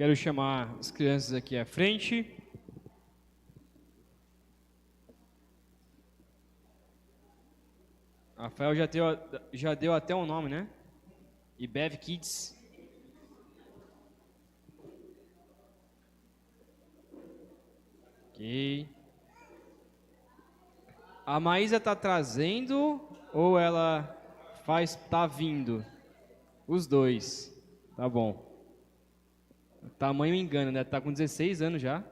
Quero chamar as crianças aqui à frente. Rafael já deu até um nome, né? IBEV Kids. Ok. A Maísa tá trazendo ou ela tá vindo? Os dois. Tá bom. O tamanho engana, né? Tá com 16 anos já.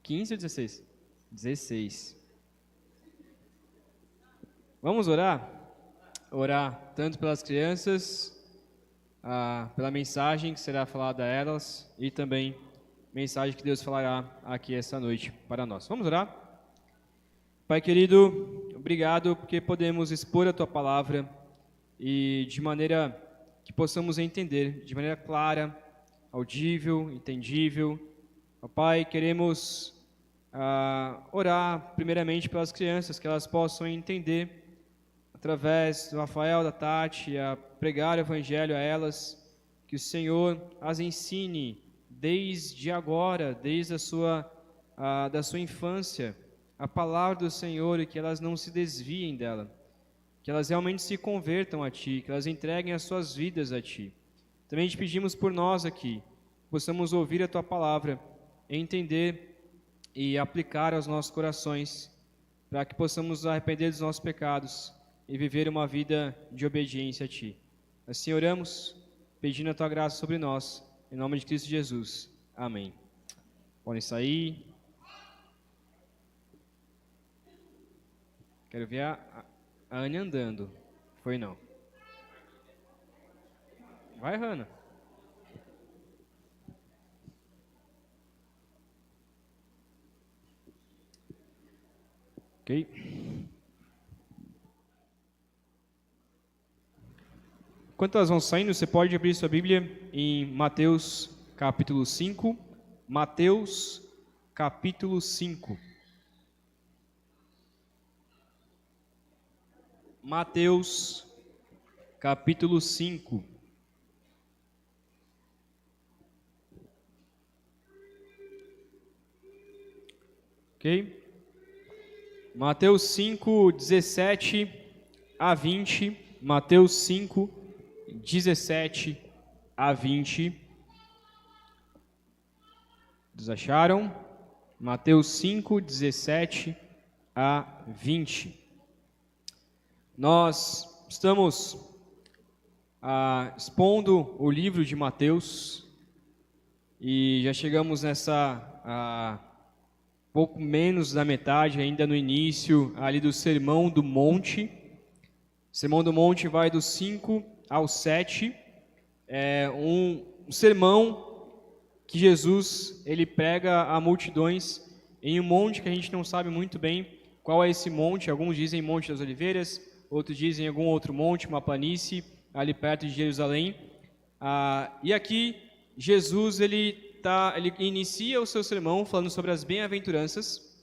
15 ou 16? 16. Vamos orar? Orar tanto pelas crianças, pela mensagem que será falada a elas e também mensagem que Deus falará aqui essa noite para nós. Vamos orar? Pai querido, obrigado porque podemos expor a Tua palavra e de maneira que possamos entender, de maneira clara, audível, entendível. Ó Pai, queremos orar primeiramente pelas crianças, que elas possam entender através do Rafael, da Tati, a pregar o Evangelho a elas, que o Senhor as ensine desde agora, desde da sua infância, a palavra do Senhor e que elas não se desviem dela, que elas realmente se convertam a Ti, que elas entreguem as suas vidas a Ti. Também te pedimos por nós aqui, possamos ouvir a Tua palavra, entender e aplicar aos nossos corações, para que possamos nos arrepender dos nossos pecados e viver uma vida de obediência a Ti. Assim oramos, pedindo a Tua graça sobre nós, em nome de Cristo Jesus. Amém. Podem sair. Quero ver a Anne andando. Foi não. Vai, Hannah. Ok. Enquanto elas vão saindo, você pode abrir sua Bíblia em Mateus capítulo 5. Mateus capítulo 5. Mateus capítulo 5. Ok? Mateus 5, 17 a 20. Mateus 5, 17 a 20. Vocês acharam? Mateus 5, 17 a 20. Nós estamos expondo o livro de Mateus e já chegamos pouco menos da metade, ainda no início ali do Sermão do Monte. O Sermão do Monte vai do 5 ao 7. É um sermão que Jesus ele prega a multidões em um monte que a gente não sabe muito bem qual é esse monte. Alguns dizem Monte das Oliveiras, outros dizem algum outro monte, uma planície ali perto de Jerusalém. E aqui Jesus ele inicia o seu sermão falando sobre as bem-aventuranças.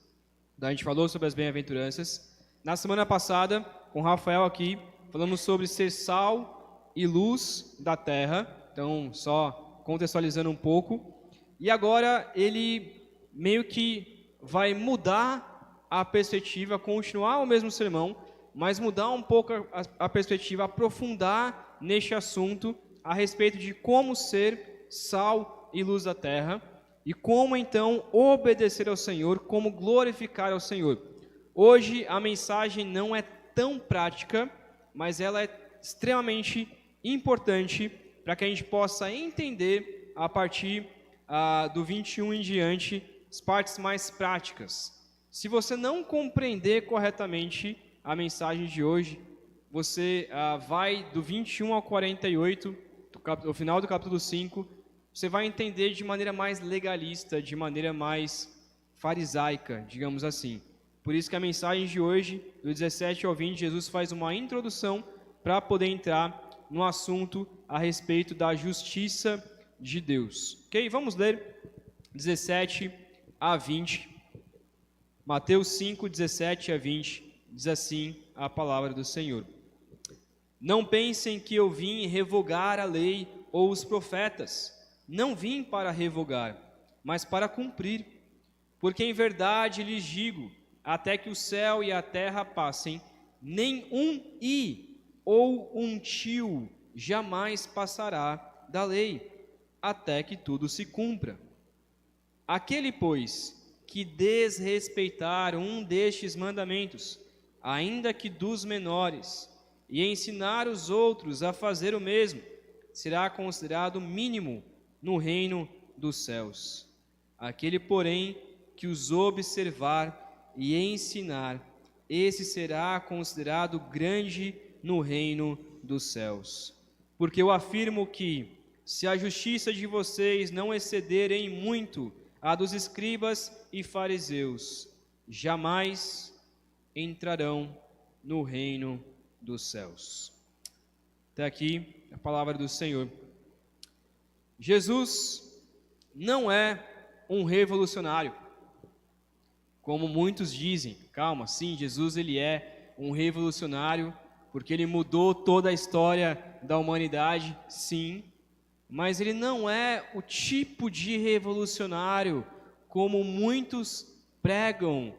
A gente falou sobre as bem-aventuranças. Na semana passada, com o Rafael aqui, falamos sobre ser sal e luz da terra. Então, só contextualizando um pouco. E agora ele meio que vai mudar a perspectiva, continuar o mesmo sermão, mas mudar um pouco a perspectiva, aprofundar neste assunto a respeito de como ser sal e luz da terra e como então obedecer ao Senhor, como glorificar ao Senhor. Hoje a mensagem não é tão prática, mas ela é extremamente importante para que a gente possa entender a partir do 21 em diante as partes mais práticas. Se você não compreender corretamente a mensagem de hoje, você vai do 21 ao 48, o final do capítulo 5, você vai entender de maneira mais legalista, de maneira mais farisaica, digamos assim. Por isso que a mensagem de hoje, do 17 ao 20, Jesus faz uma introdução para poder entrar no assunto a respeito da justiça de Deus. Ok? Vamos ler 17 a 20. Mateus 5, 17 a 20, diz assim a palavra do Senhor. Não pensem que eu vim revogar a lei ou os profetas. não vim para revogar, mas para cumprir. Porque em verdade lhes digo, até que o céu e a terra passem, nem um i ou um tio jamais passará da lei, até que tudo se cumpra. Aquele, pois, que desrespeitar um destes mandamentos, ainda que dos menores, e ensinar os outros a fazer o mesmo, será considerado mínimo no reino dos céus. Aquele, porém, que os observar e ensinar, esse será considerado grande no reino dos céus. Porque eu afirmo que, se a justiça de vocês não exceder em muito a dos escribas e fariseus, jamais entrarão no reino dos céus. Até aqui a palavra do Senhor. Jesus não é um revolucionário, como muitos dizem. Calma, sim, Jesus ele é um revolucionário, porque ele mudou toda a história da humanidade, sim, mas ele não é o tipo de revolucionário como muitos pregam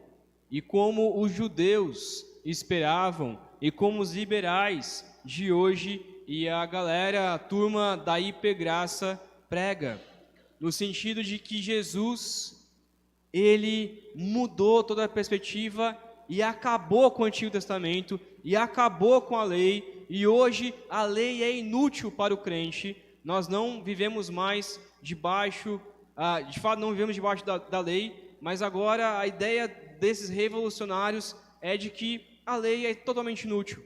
e como os judeus esperavam e como os liberais de hoje e a galera, a turma da hipergraça prega, no sentido de que Jesus ele mudou toda a perspectiva e acabou com o Antigo Testamento e acabou com a lei, e hoje a lei é inútil para o crente. Nós não vivemos mais debaixo, de fato não vivemos debaixo da lei, mas agora a ideia desses revolucionários é de que a lei é totalmente inútil.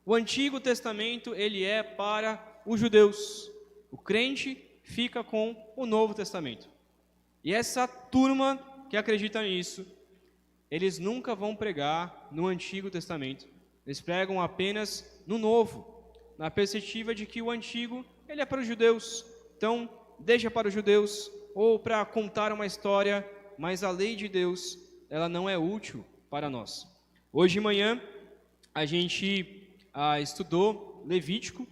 O Antigo Testamento ele é para os judeus, o crente fica com o Novo Testamento. E essa turma que acredita nisso, eles nunca vão pregar no Antigo Testamento. Eles pregam apenas no Novo, na perspectiva de que o Antigo ele é para os judeus. Então, deixa para os judeus ou para contar uma história, mas a lei de Deus, ela não é útil para nós. Hoje de manhã, a gente estudou Levítico,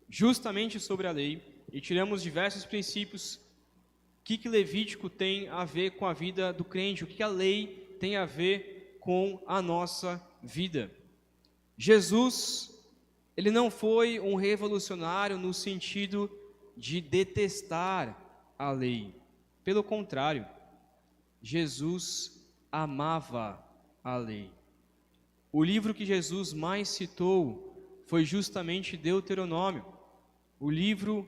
justamente sobre a lei, e tiramos diversos princípios. O que Levítico tem a ver com a vida do crente? O que a lei tem a ver com a nossa vida? Jesus, ele não foi um revolucionário no sentido de detestar a lei. Pelo contrário, Jesus amava a lei. O livro que Jesus mais citou foi justamente Deuteronômio, o livro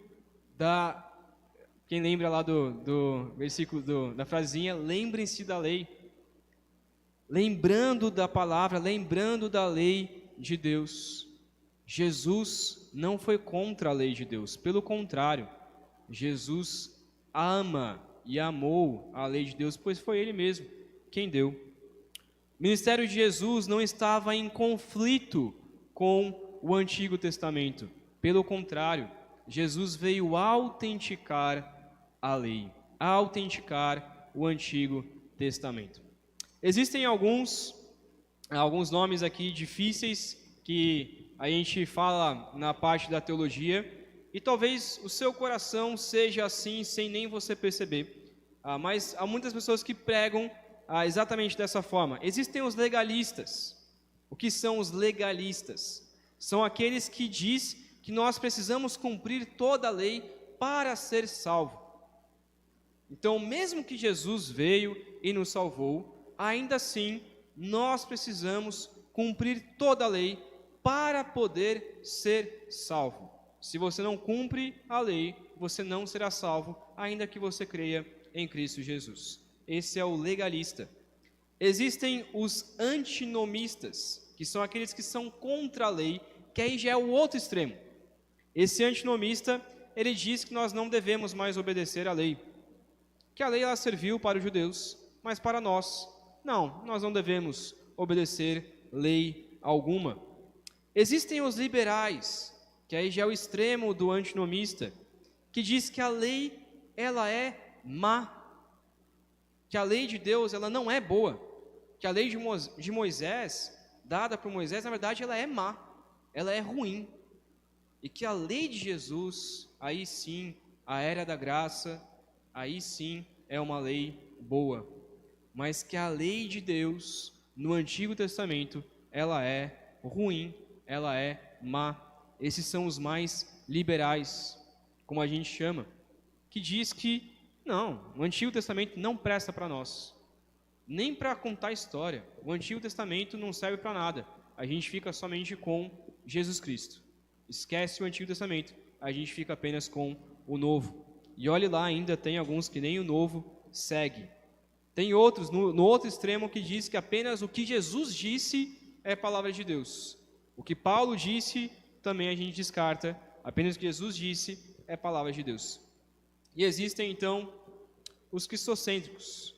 da... Quem lembra lá do versículo, da frasinha, lembrem-se da lei. Lembrando da palavra, lembrando da lei de Deus. Jesus não foi contra a lei de Deus, pelo contrário, Jesus ama e amou a lei de Deus, pois foi Ele mesmo quem deu. O ministério de Jesus não estava em conflito com o Antigo Testamento, pelo contrário, Jesus veio autenticar a lei, autenticar o Antigo Testamento. Existem alguns nomes aqui difíceis que a gente fala na parte da teologia, e talvez o seu coração seja assim sem nem você perceber, mas há muitas pessoas que pregam exatamente dessa forma. Existem os legalistas. O que são os legalistas? São aqueles que diz que nós precisamos cumprir toda a lei para ser salvo. Então, mesmo que Jesus veio e nos salvou, ainda assim, nós precisamos cumprir toda a lei para poder ser salvo. Se você não cumpre a lei, você não será salvo, ainda que você creia em Cristo Jesus. Esse é o legalista. Existem os antinomistas, que são aqueles que são contra a lei, que aí já é o outro extremo. Esse antinomista, ele diz que nós não devemos mais obedecer à lei, que a lei ela serviu para os judeus, mas para nós, nós não devemos obedecer lei alguma. Existem os liberais, que aí já é o extremo do antinomista, que diz que a lei ela é má, que a lei de Deus ela não é boa, que a lei de Moisés, dada por Moisés, na verdade ela é má, ela é ruim, e que a lei de Jesus, aí sim, a era da graça, aí sim é uma lei boa. Mas que a lei de Deus no Antigo Testamento, ela é ruim, ela é má. Esses são os mais liberais, como a gente chama, que diz que não, o Antigo Testamento não presta para nós, nem para contar história. O Antigo Testamento não serve para nada. A gente fica somente com Jesus Cristo. Esquece o Antigo Testamento, a gente fica apenas com o Novo. E olhe lá, ainda tem alguns que nem o Novo segue. Tem outros, no outro extremo, que diz que apenas o que Jesus disse é palavra de Deus. O que Paulo disse, também a gente descarta. Apenas o que Jesus disse é palavra de Deus. E existem, então, os cristocêntricos.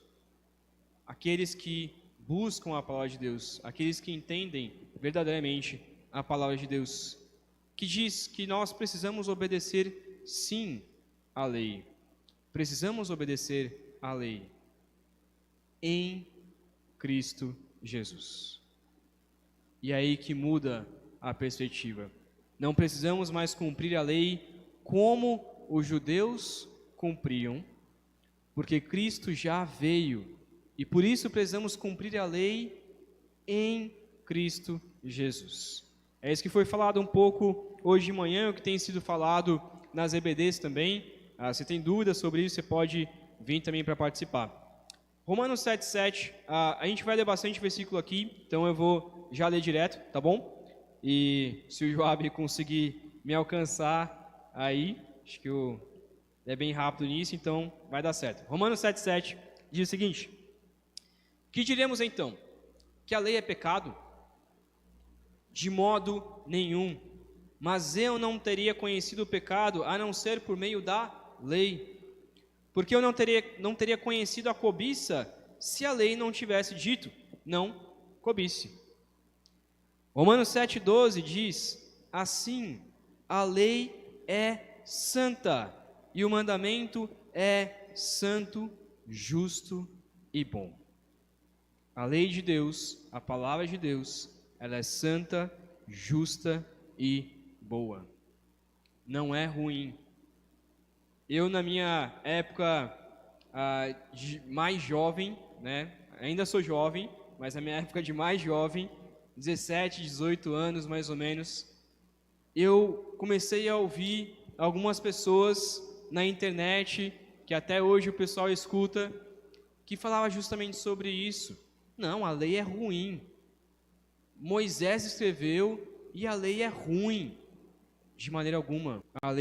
Aqueles que buscam a palavra de Deus. Aqueles que entendem verdadeiramente a palavra de Deus. Que diz que nós precisamos obedecer, sim, à lei. Precisamos obedecer à lei. Em Cristo Jesus. E é aí que muda a perspectiva. Não precisamos mais cumprir a lei como os judeus cumpriam, porque Cristo já veio, e por isso precisamos cumprir a lei em Cristo Jesus. É isso que foi falado um pouco hoje de manhã, o que tem sido falado nas EBDs também. Se tem dúvidas sobre isso, você pode vir também para participar. Romanos 7,7, a gente vai ler bastante versículo aqui, então eu vou já ler direto, tá bom? E se o Joab conseguir me alcançar aí, acho que é bem rápido nisso, então vai dar certo. Romanos 7,7 diz o seguinte: que diremos então? Que a lei é pecado? De modo nenhum, mas eu não teria conhecido o pecado a não ser por meio da lei. Porque eu não teria conhecido a cobiça se a lei não tivesse dito, não cobice. Romanos 7,12 diz, assim, a lei é santa, e o mandamento é santo, justo e bom. A lei de Deus, a palavra de Deus, ela é santa, justa e boa. Não é ruim. Eu, na minha época mais jovem, né? Ainda sou jovem, mas na minha época de mais jovem, 17, 18 anos mais ou menos, eu comecei a ouvir algumas pessoas na internet, que até hoje o pessoal escuta, que falava justamente sobre isso. Não, a lei é ruim. Moisés escreveu e a lei é ruim. De maneira alguma. A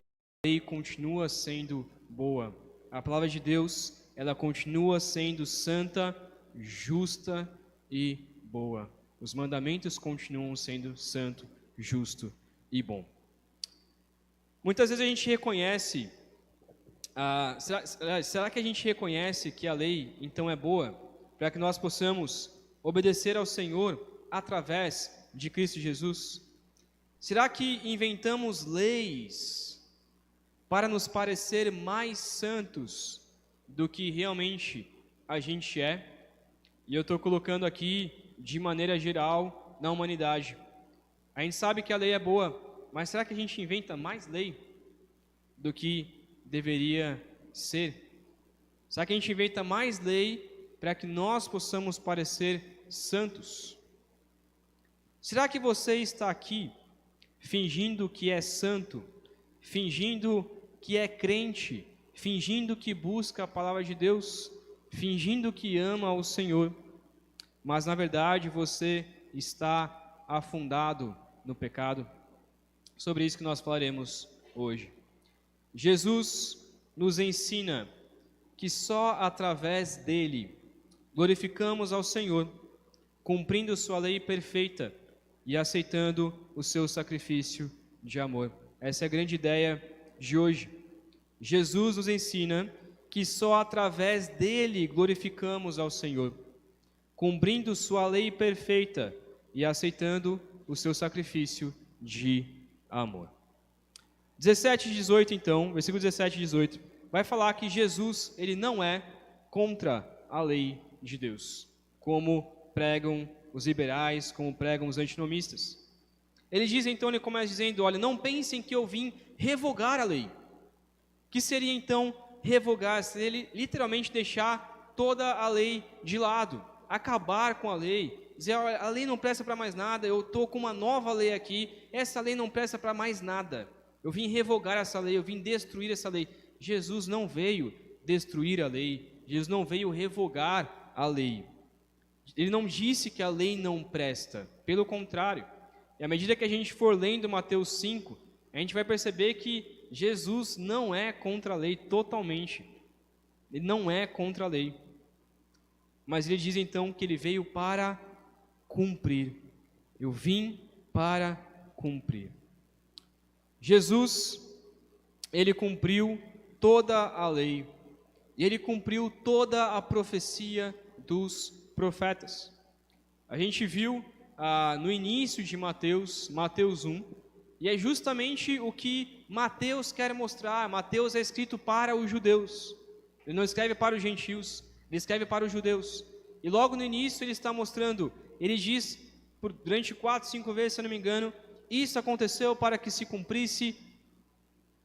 lei continua sendo boa. A palavra de Deus, ela continua sendo santa, justa e boa. Os mandamentos continuam sendo santo, justo e bom. Muitas vezes a gente reconhece, será que a gente reconhece que a lei então é boa, para que nós possamos obedecer ao Senhor através de Cristo Jesus? Será que inventamos leis para nos parecer mais santos do que realmente a gente é? E eu estou colocando aqui de maneira geral na humanidade. A gente sabe que a lei é boa, mas será que a gente inventa mais lei do que deveria ser? Será que a gente inventa mais lei para que nós possamos parecer santos? Será que você está aqui fingindo que é santo, fingindo que é crente, fingindo que busca a palavra de Deus, fingindo que ama o Senhor, mas na verdade você está afundado no pecado? Sobre isso que nós falaremos hoje. Jesus nos ensina que só através dele glorificamos ao Senhor, cumprindo sua lei perfeita e aceitando o seu sacrifício de amor. Essa é a grande ideia de hoje. Jesus nos ensina que só através dele glorificamos ao Senhor, cumprindo sua lei perfeita e aceitando o seu sacrifício de amor. 17 e 18 então, versículo 17 e 18, vai falar que Jesus, ele não é contra a lei de Deus, como pregam os liberais, como pregam os antinomistas. Ele diz então, ele começa dizendo, olha, não pensem que eu vim revogar a lei. Que seria então revogar? Seria ele literalmente deixar toda a lei de lado, acabar com a lei, dizer, olha, a lei não presta para mais nada, eu estou com uma nova lei aqui, essa lei não presta para mais nada. Eu vim revogar essa lei, eu vim destruir essa lei. Jesus não veio destruir a lei, Jesus não veio revogar a lei. Ele não disse que a lei não presta, pelo contrário. E à medida que a gente for lendo Mateus 5, a gente vai perceber que Jesus não é contra a lei totalmente. Ele não é contra a lei. Mas ele diz então que ele veio para cumprir. Eu vim para cumprir. Jesus, ele cumpriu toda a lei. E ele cumpriu toda a profecia dos profetas. A gente viu no início de Mateus 1, e é justamente o que Mateus quer mostrar. Mateus é escrito para os judeus, ele não escreve para os gentios, ele escreve para os judeus. E logo no início ele está mostrando, ele diz, durante 4, 5 vezes, se eu não me engano, isso aconteceu para que se cumprisse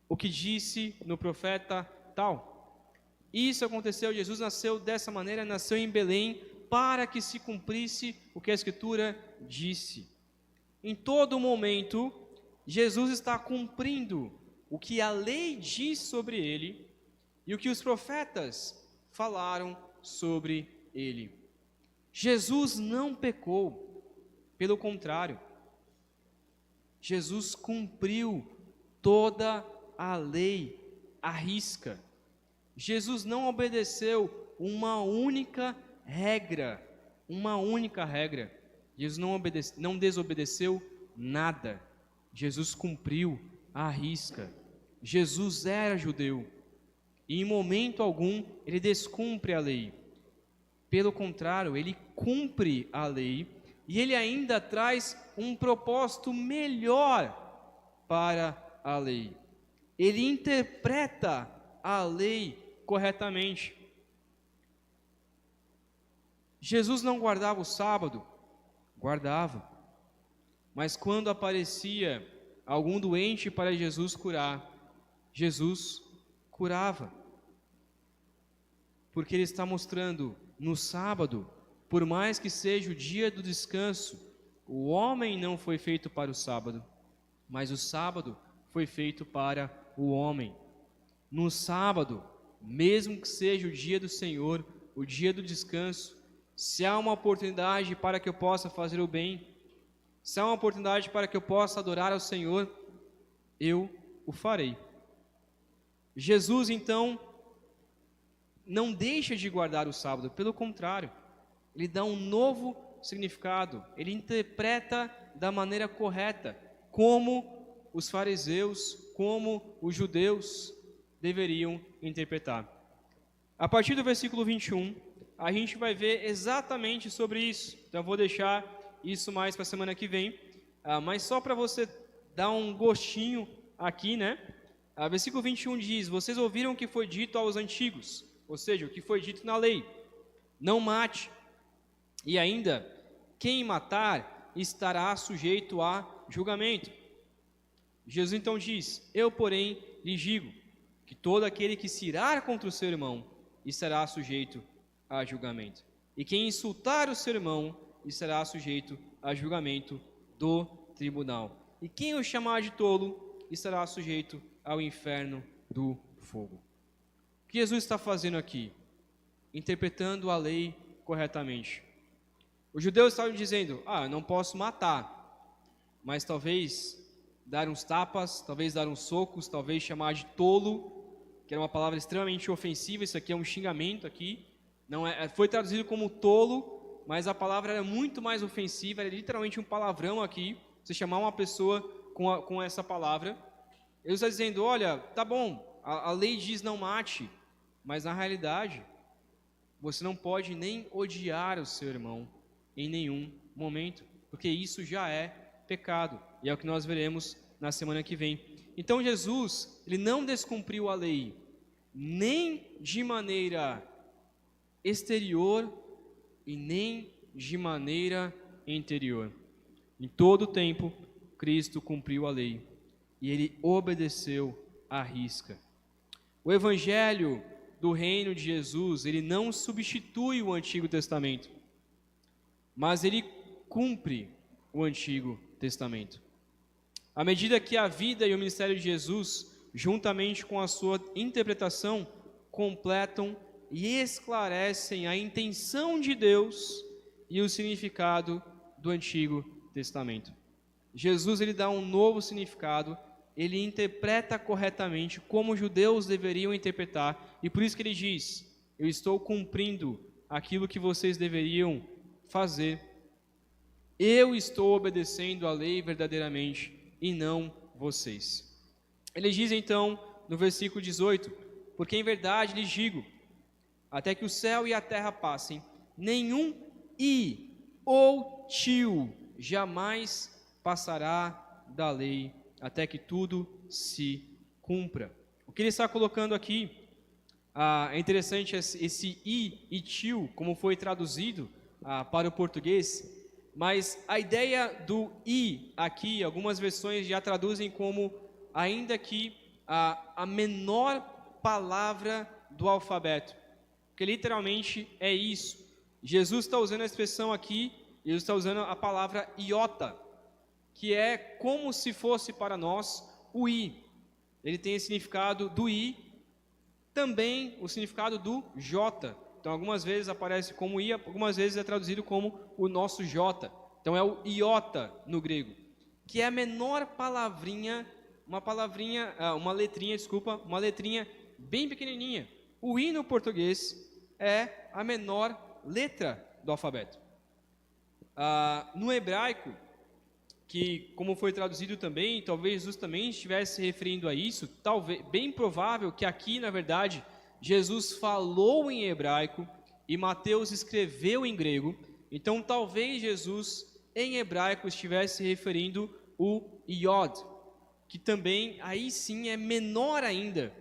o que disse no profeta tal. Isso aconteceu, Jesus nasceu dessa maneira, nasceu em Belém, para que se cumprisse o que a Escritura disse. Em todo momento, Jesus está cumprindo o que a lei diz sobre ele e o que os profetas falaram sobre ele. Jesus não pecou, pelo contrário, Jesus cumpriu toda a lei à risca. Jesus não obedeceu uma única regra. Jesus não desobedeceu nada. Jesus cumpriu à risca. Jesus era judeu e em momento algum ele descumpre a lei. Pelo contrário, ele cumpre a lei e ele ainda traz um propósito melhor para a lei. Ele interpreta a lei corretamente. Jesus não guardava o sábado? Guardava. Mas quando aparecia algum doente para Jesus curar, Jesus curava. Porque ele está mostrando, no sábado, por mais que seja o dia do descanso, o homem não foi feito para o sábado, mas o sábado foi feito para o homem. No sábado, mesmo que seja o dia do Senhor, o dia do descanso, se há uma oportunidade para que eu possa fazer o bem, se há uma oportunidade para que eu possa adorar ao Senhor, eu o farei. Jesus, então, não deixa de guardar o sábado, pelo contrário, ele dá um novo significado, ele interpreta da maneira correta, como os fariseus, como os judeus deveriam interpretar. A partir do versículo 21, a gente vai ver exatamente sobre isso. Então eu vou deixar isso mais para a semana que vem, mas só para você dar um gostinho aqui, né? Versículo 21 diz: vocês ouviram o que foi dito aos antigos, ou seja, o que foi dito na lei: não mate, e ainda, quem matar estará sujeito a julgamento. Jesus então diz: eu, porém, lhes digo que todo aquele que se irar contra o seu irmão estará sujeito a julgamento, e quem insultar o seu irmão estará sujeito a julgamento do tribunal, e quem o chamar de tolo estará sujeito ao inferno do fogo. O que Jesus está fazendo aqui? Interpretando a lei corretamente. Os judeus estavam dizendo: eu não posso matar, mas talvez dar uns tapas, talvez dar uns socos, talvez chamar de tolo, que era uma palavra extremamente ofensiva. Isso aqui é um xingamento aqui, não foi traduzido como tolo, mas a palavra era muito mais ofensiva, era literalmente um palavrão aqui, você chamar uma pessoa com essa palavra. Ele está dizendo: olha, tá bom, a lei diz não mate, mas na realidade, você não pode nem odiar o seu irmão em nenhum momento, porque isso já é pecado, e é o que nós veremos na semana que vem. Então Jesus, ele não descumpriu a lei, nem de maneira exterior e nem de maneira interior. Em todo o tempo, Cristo cumpriu a lei, e ele obedeceu à risca. O Evangelho do reino de Jesus, ele não substitui o Antigo Testamento, mas ele cumpre o Antigo Testamento. À medida que a vida e o ministério de Jesus, juntamente com a sua interpretação, completam e esclarecem a intenção de Deus e o significado do Antigo Testamento. Jesus, ele dá um novo significado, ele interpreta corretamente como os judeus deveriam interpretar, e por isso que ele diz: eu estou cumprindo aquilo que vocês deveriam fazer. Eu estou obedecendo a lei verdadeiramente e não vocês. Ele diz então no versículo 18: porque em verdade lhes digo, até que o céu e a terra passem, nenhum i ou tio jamais passará da lei, até que tudo se cumpra. O que ele está colocando aqui, é interessante esse i e tio, como foi traduzido para o português, mas a ideia do i aqui, algumas versões já traduzem como ainda que a menor palavra do alfabeto, porque literalmente é isso. Jesus está usando a expressão aqui, ele está usando a palavra iota, que é como se fosse para nós o i. Ele tem o significado do i, também o significado do j. Então algumas vezes aparece como i, algumas vezes é traduzido como o nosso j. Então é o iota no grego, que é a menor palavrinha, uma letrinha bem pequenininha. O i no português é a menor letra do alfabeto. No hebraico, que como foi traduzido também, talvez Jesus também estivesse se referindo a isso, talvez, bem provável que aqui, na verdade, Jesus falou em hebraico e Mateus escreveu em grego, então talvez Jesus em hebraico estivesse se referindo o iod, que também aí sim é menor ainda,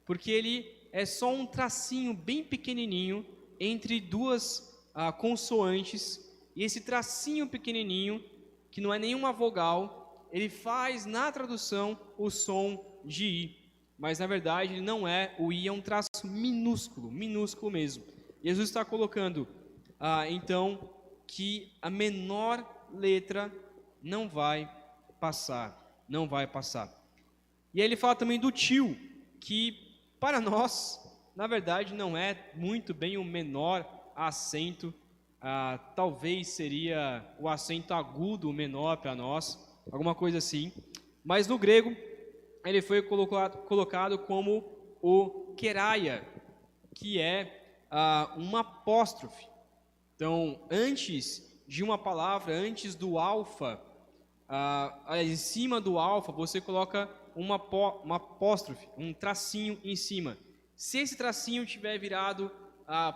porque ele é só um tracinho bem pequenininho entre duas consoantes, e esse tracinho pequenininho, que não é nenhuma vogal, ele faz na tradução o som de i, mas na verdade ele não é, o i é um traço minúsculo mesmo. Jesus está colocando então que a menor letra não vai passar. E aí ele fala também do tio, que para nós, na verdade, não é muito bem o menor acento, talvez seria o acento agudo menor para nós, alguma coisa assim. Mas no grego, ele foi colocado como o queraia, que é uma apóstrofe. Então, antes de uma palavra, antes do alfa, em cima do alfa, você coloca uma apóstrofe, um tracinho em cima. Se esse tracinho estiver virado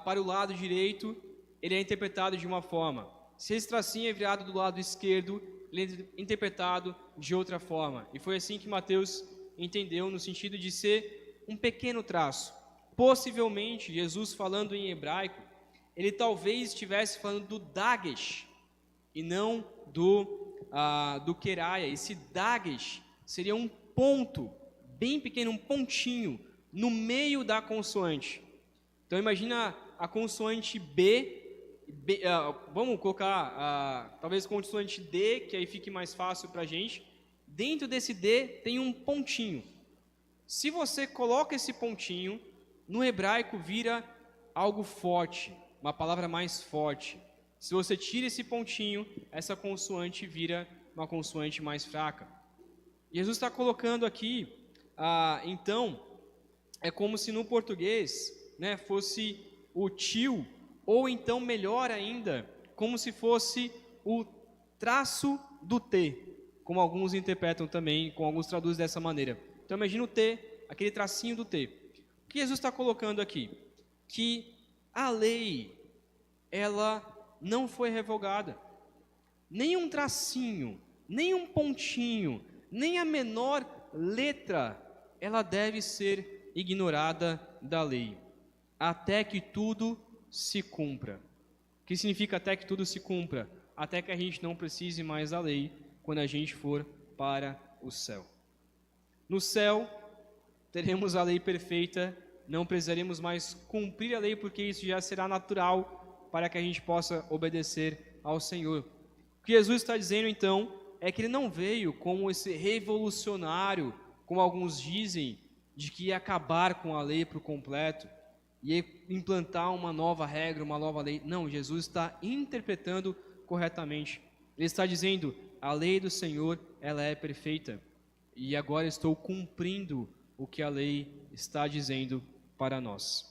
para o lado direito, ele é interpretado de uma forma. Se esse tracinho é virado do lado esquerdo, ele é interpretado de outra forma. E foi assim que Mateus entendeu, no sentido de ser um pequeno traço. Possivelmente, Jesus falando em hebraico, ele talvez estivesse falando do dagesh, e não do queraia. Esse dagesh seria um ponto, bem pequeno, um pontinho, no meio da consoante. Então imagina a consoante B, vamos colocar talvez consoante D, que aí fique mais fácil para a gente. Dentro desse D tem um pontinho. Se você coloca esse pontinho, no hebraico vira algo forte, uma palavra mais forte. Se você tira esse pontinho, essa consoante vira uma consoante mais fraca. Jesus está colocando aqui, então, é como se no português, né, fosse o tio, ou então, melhor ainda, como se fosse o traço do T, como alguns interpretam também, com alguns traduzem dessa maneira. Então, imagina o T, aquele tracinho do T. O que Jesus está colocando aqui? Que a lei, ela não foi revogada. Nem um tracinho, nem um pontinho, nem a menor letra, ela deve ser ignorada da lei, até que tudo se cumpra. O que significa até que tudo se cumpra? Até que a gente não precise mais da lei quando a gente for para o céu. No céu, teremos a lei perfeita, não precisaremos mais cumprir a lei, porque isso já será natural para que a gente possa obedecer ao Senhor. O que Jesus está dizendo, então, é que ele não veio como esse revolucionário, como alguns dizem, de que ia acabar com a lei por completo, ia implantar uma nova regra, uma nova lei. Não, Jesus está interpretando corretamente. Ele está dizendo, a lei do Senhor, ela é perfeita, e agora estou cumprindo o que a lei está dizendo para nós.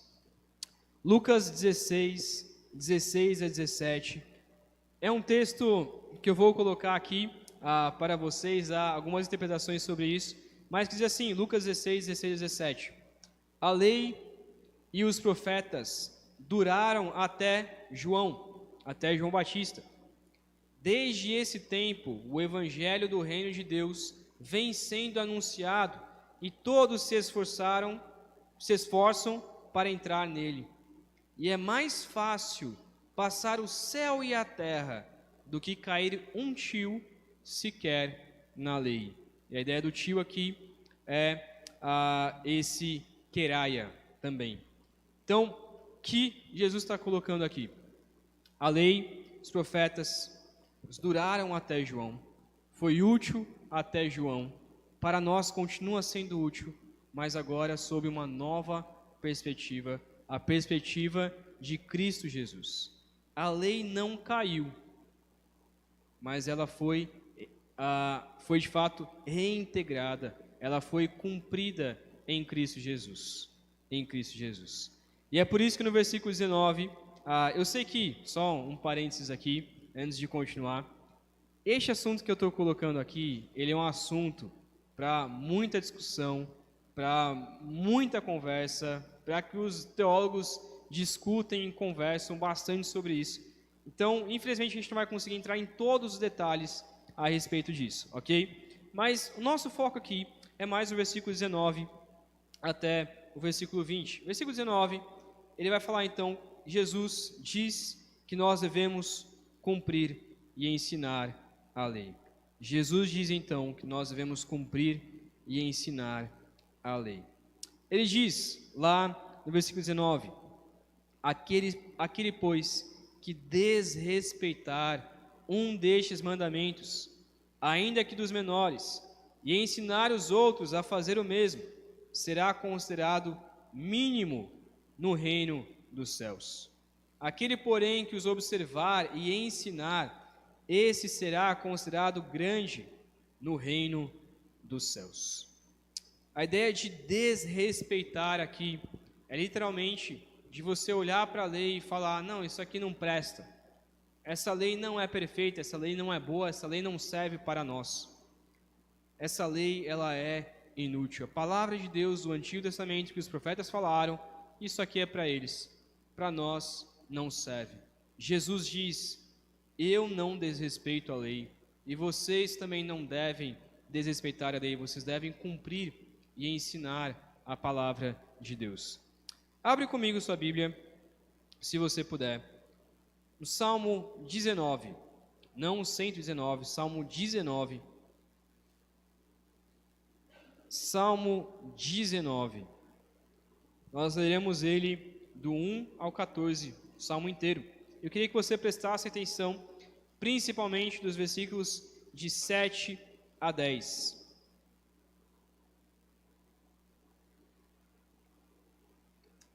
Lucas 16, 16 a 17, é um texto que eu vou colocar aqui para vocês, há algumas interpretações sobre isso, mas que diz assim, Lucas 16, 16 a 17, a lei e os profetas duraram até João Batista. Desde esse tempo, o evangelho do reino de Deus vem sendo anunciado e todos se esforçam para entrar nele. E é mais fácil passar o céu e a terra do que cair um tio sequer na lei. E a ideia do tio aqui é esse queraia também. Então, o que Jesus está colocando aqui? A lei, os profetas duraram até João, foi útil até João, para nós continua sendo útil, mas agora sob uma nova perspectiva, a perspectiva de Cristo Jesus. A lei não caiu, mas ela foi de fato reintegrada, ela foi cumprida em Cristo Jesus. Em Cristo Jesus. E é por isso que no versículo 19, eu sei que, só um parênteses aqui, antes de continuar, este assunto que eu estou colocando aqui, ele é um assunto para muita discussão, para muita conversa, para que os teólogos discutem e conversam bastante sobre isso. Então, infelizmente, a gente não vai conseguir entrar em todos os detalhes a respeito disso, ok? Mas o nosso foco aqui é mais o versículo 19 até o versículo 20. O versículo 19, ele vai falar então, Jesus diz que nós devemos cumprir e ensinar a lei. Jesus diz então que nós devemos cumprir e ensinar a lei. Ele diz lá no versículo 19, aquele pois que desrespeitar um destes mandamentos, ainda que dos menores, e ensinar os outros a fazer o mesmo, será considerado mínimo no reino dos céus. Aquele, porém, que os observar e ensinar, esse será considerado grande no reino dos céus. A ideia de desrespeitar aqui é literalmente de você olhar para a lei e falar, não, isso aqui não presta. Essa lei não é perfeita, essa lei não é boa, essa lei não serve para nós. Essa lei, ela é inútil. A palavra de Deus do Antigo Testamento que os profetas falaram, isso aqui é para eles. Para nós não serve. Jesus diz, eu não desrespeito a lei, e vocês também não devem desrespeitar a lei, vocês devem cumprir e ensinar a palavra de Deus. Abre comigo sua Bíblia, se você puder, no Salmo 19, não o 119, Salmo 19. Salmo 19. Nós leremos ele do 1 ao 14, o Salmo inteiro. Eu queria que você prestasse atenção, principalmente dos versículos de 7 a 10.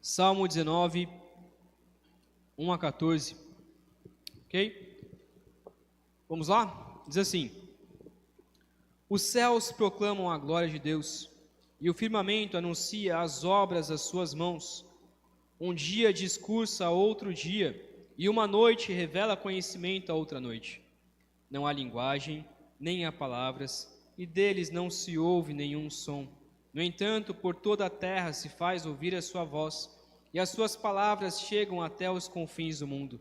Salmo 19, 1 a 14. Ok? Vamos lá? Diz assim: os céus proclamam a glória de Deus, e o firmamento anuncia as obras das suas mãos. Um dia discursa a outro dia, e uma noite revela conhecimento a outra noite. Não há linguagem, nem há palavras, e deles não se ouve nenhum som. No entanto, por toda a terra se faz ouvir a sua voz, e as suas palavras chegam até os confins do mundo.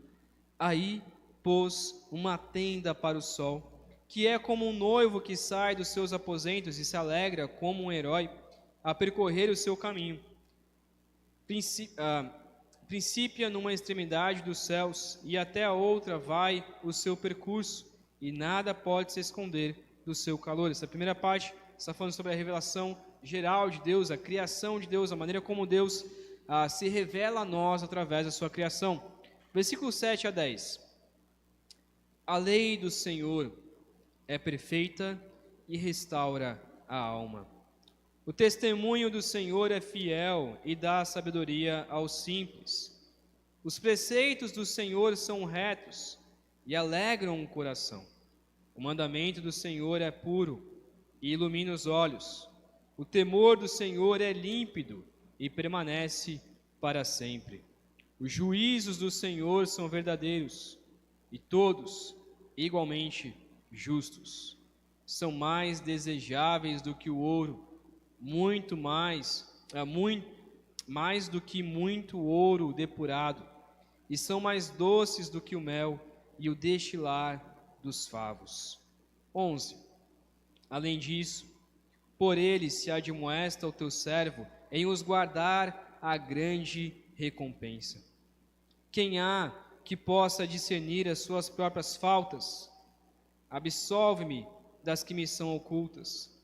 Aí pôs uma tenda para o sol, que é como um noivo que sai dos seus aposentos e se alegra como um herói a percorrer o seu caminho. Principia numa extremidade dos céus e até a outra vai o seu percurso, e nada pode se esconder do seu calor. Essa primeira parte está falando sobre a revelação geral de Deus, a criação de Deus, a maneira como Deus se revela a nós através da sua criação. Versículo 7 a 10. A lei do Senhor é perfeita e restaura a alma. O testemunho do Senhor é fiel e dá sabedoria aos simples. Os preceitos do Senhor são retos e alegram o coração. O mandamento do Senhor é puro e ilumina os olhos. O temor do Senhor é límpido e permanece para sempre. Os juízos do Senhor são verdadeiros e todos igualmente justos. São mais desejáveis do que o ouro, mais do que muito ouro depurado, e são mais doces do que o mel e o destilar dos favos. 11. Além disso, por ele se admoesta o teu servo em os guardar a grande recompensa. Quem há que possa discernir as suas próprias faltas? Absolve-me das que me são ocultas.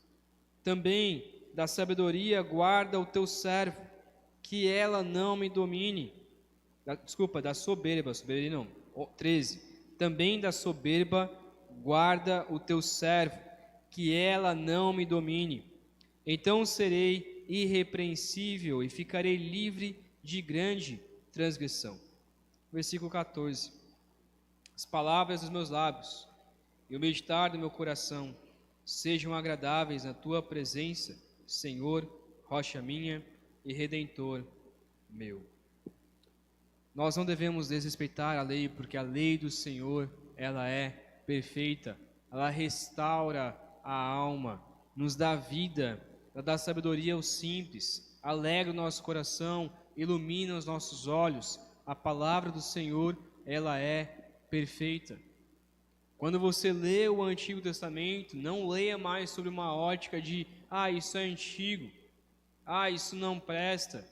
Também da sabedoria guarda o teu servo, que ela não me domine. Da soberba não. 13. Também da soberba guarda o teu servo, que ela não me domine. Então serei irrepreensível e ficarei livre de grande transgressão. Versículo 14. As palavras dos meus lábios e o meditar do meu coração sejam agradáveis na tua presença, Senhor, rocha minha e redentor meu. Nós não devemos desrespeitar a lei, porque a lei do Senhor, ela é perfeita, ela restaura a alma, nos dá vida, ela dá sabedoria aos simples, alegra o nosso coração, ilumina os nossos olhos. A palavra do Senhor, ela é perfeita. Quando você lê o Antigo Testamento, não leia mais sobre uma ótica de isso é antigo, isso não presta.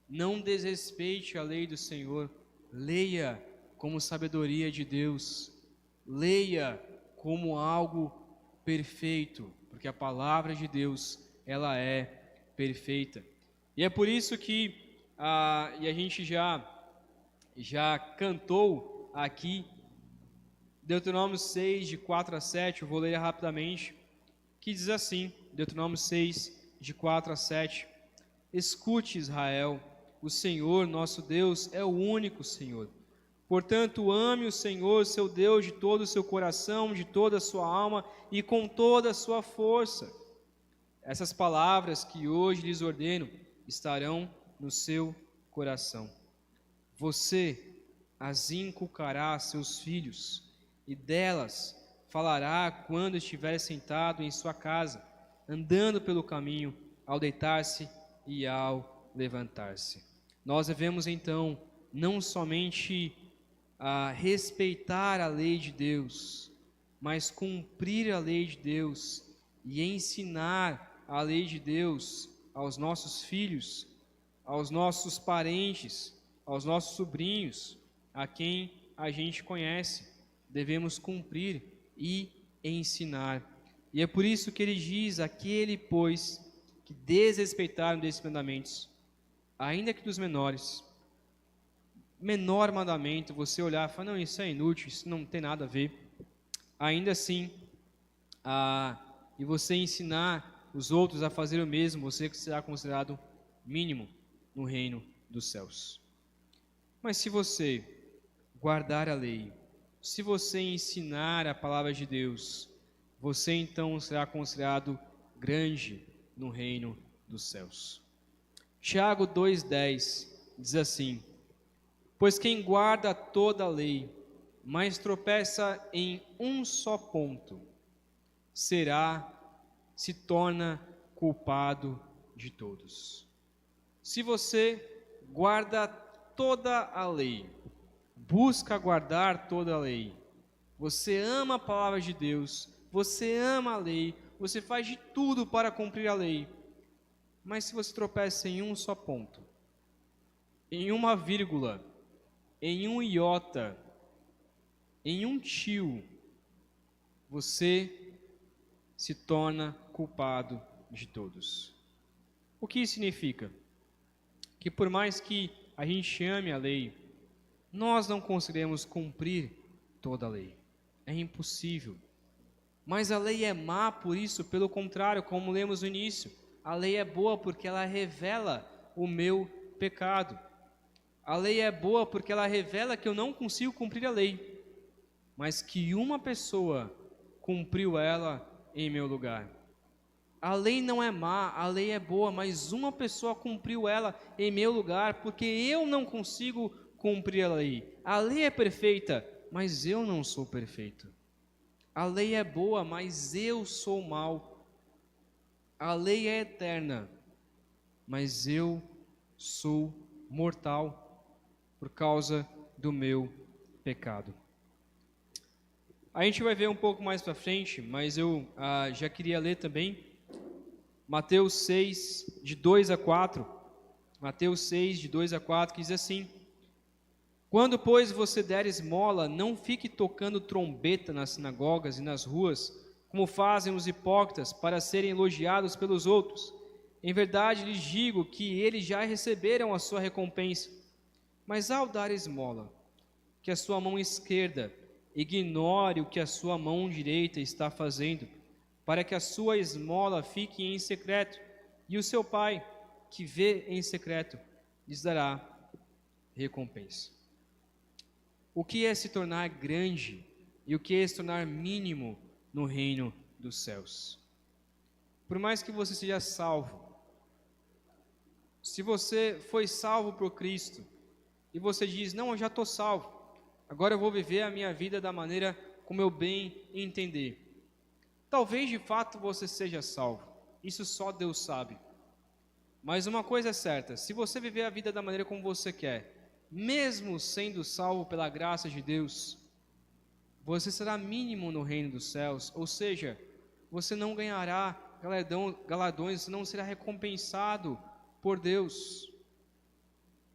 Não desrespeite a lei do Senhor, leia como sabedoria de Deus, leia como algo perfeito, porque a palavra de Deus, ela é perfeita. E é por isso que e a gente já cantou aqui Deuteronômio 6, de 4 a 7, eu vou ler rapidamente, que diz assim, Deuteronômio 6, de 4 a 7, escute, Israel, o Senhor, nosso Deus, é o único Senhor. Portanto, ame o Senhor, seu Deus, de todo o seu coração, de toda a sua alma e com toda a sua força. Essas palavras que hoje lhes ordeno estarão no seu coração. Você as inculcará a seus filhos, e delas falará quando estiver sentado em sua casa, andando pelo caminho, ao deitar-se e ao levantar-se. Nós devemos então não somente respeitar a lei de Deus, mas cumprir a lei de Deus e ensinar a lei de Deus aos nossos filhos, aos nossos parentes, aos nossos sobrinhos, a quem a gente conhece. Devemos cumprir e ensinar. E é por isso que ele diz: aquele, pois, que desrespeitaram desses mandamentos, ainda que dos menores, menor mandamento, você olhar e falar, não, isso é inútil, isso não tem nada a ver, ainda assim, e você ensinar os outros a fazer o mesmo, você será considerado mínimo no reino dos céus. Mas se você guardar a lei, se você ensinar a palavra de Deus, você então será considerado grande no reino dos céus. Tiago 2,10 diz assim: pois quem guarda toda a lei, mas tropeça em um só ponto, se torna culpado de todos. Se você guarda toda a lei, busca guardar toda a lei, você ama a palavra de Deus, você ama a lei, você faz de tudo para cumprir a lei, mas se você tropeça em um só ponto, em uma vírgula, em um iota, em um tio, você se torna culpado de todos. O que isso significa? Que por mais que a gente ame a lei, nós não conseguiremos cumprir toda a lei. É impossível. Mas a lei é má por isso, pelo contrário, como lemos no início, a lei é boa porque ela revela o meu pecado. A lei é boa porque ela revela que eu não consigo cumprir a lei, mas que uma pessoa cumpriu ela em meu lugar. A lei não é má, a lei é boa, mas uma pessoa cumpriu ela em meu lugar, porque eu não consigo cumprir a lei. A lei é perfeita, mas eu não sou perfeito. A lei é boa, mas eu sou mau. A lei é eterna, mas eu sou mortal por causa do meu pecado. A gente vai ver um pouco mais para frente, mas eu já queria ler também Mateus 6, de 2 a 4. Mateus 6, de 2 a 4, que diz assim: Quando, pois, você der esmola, não fique tocando trombeta nas sinagogas e nas ruas, como fazem os hipócritas, para serem elogiados pelos outros. Em verdade lhes digo que eles já receberam a sua recompensa. Mas ao dar esmola, que a sua mão esquerda ignore o que a sua mão direita está fazendo, para que a sua esmola fique em secreto, e o seu pai, que vê em secreto, lhes dará recompensa. O que é se tornar grande e o que é se tornar mínimo no reino dos céus? Por mais que você seja salvo, se você foi salvo por Cristo e você diz: não, eu já estou salvo, agora eu vou viver a minha vida da maneira como eu bem entender. Talvez de fato você seja salvo, isso só Deus sabe. Mas uma coisa é certa: se você viver a vida da maneira como você quer, mesmo sendo salvo pela graça de Deus, você será mínimo no reino dos céus, ou seja, você não ganhará galardões, você não será recompensado por Deus.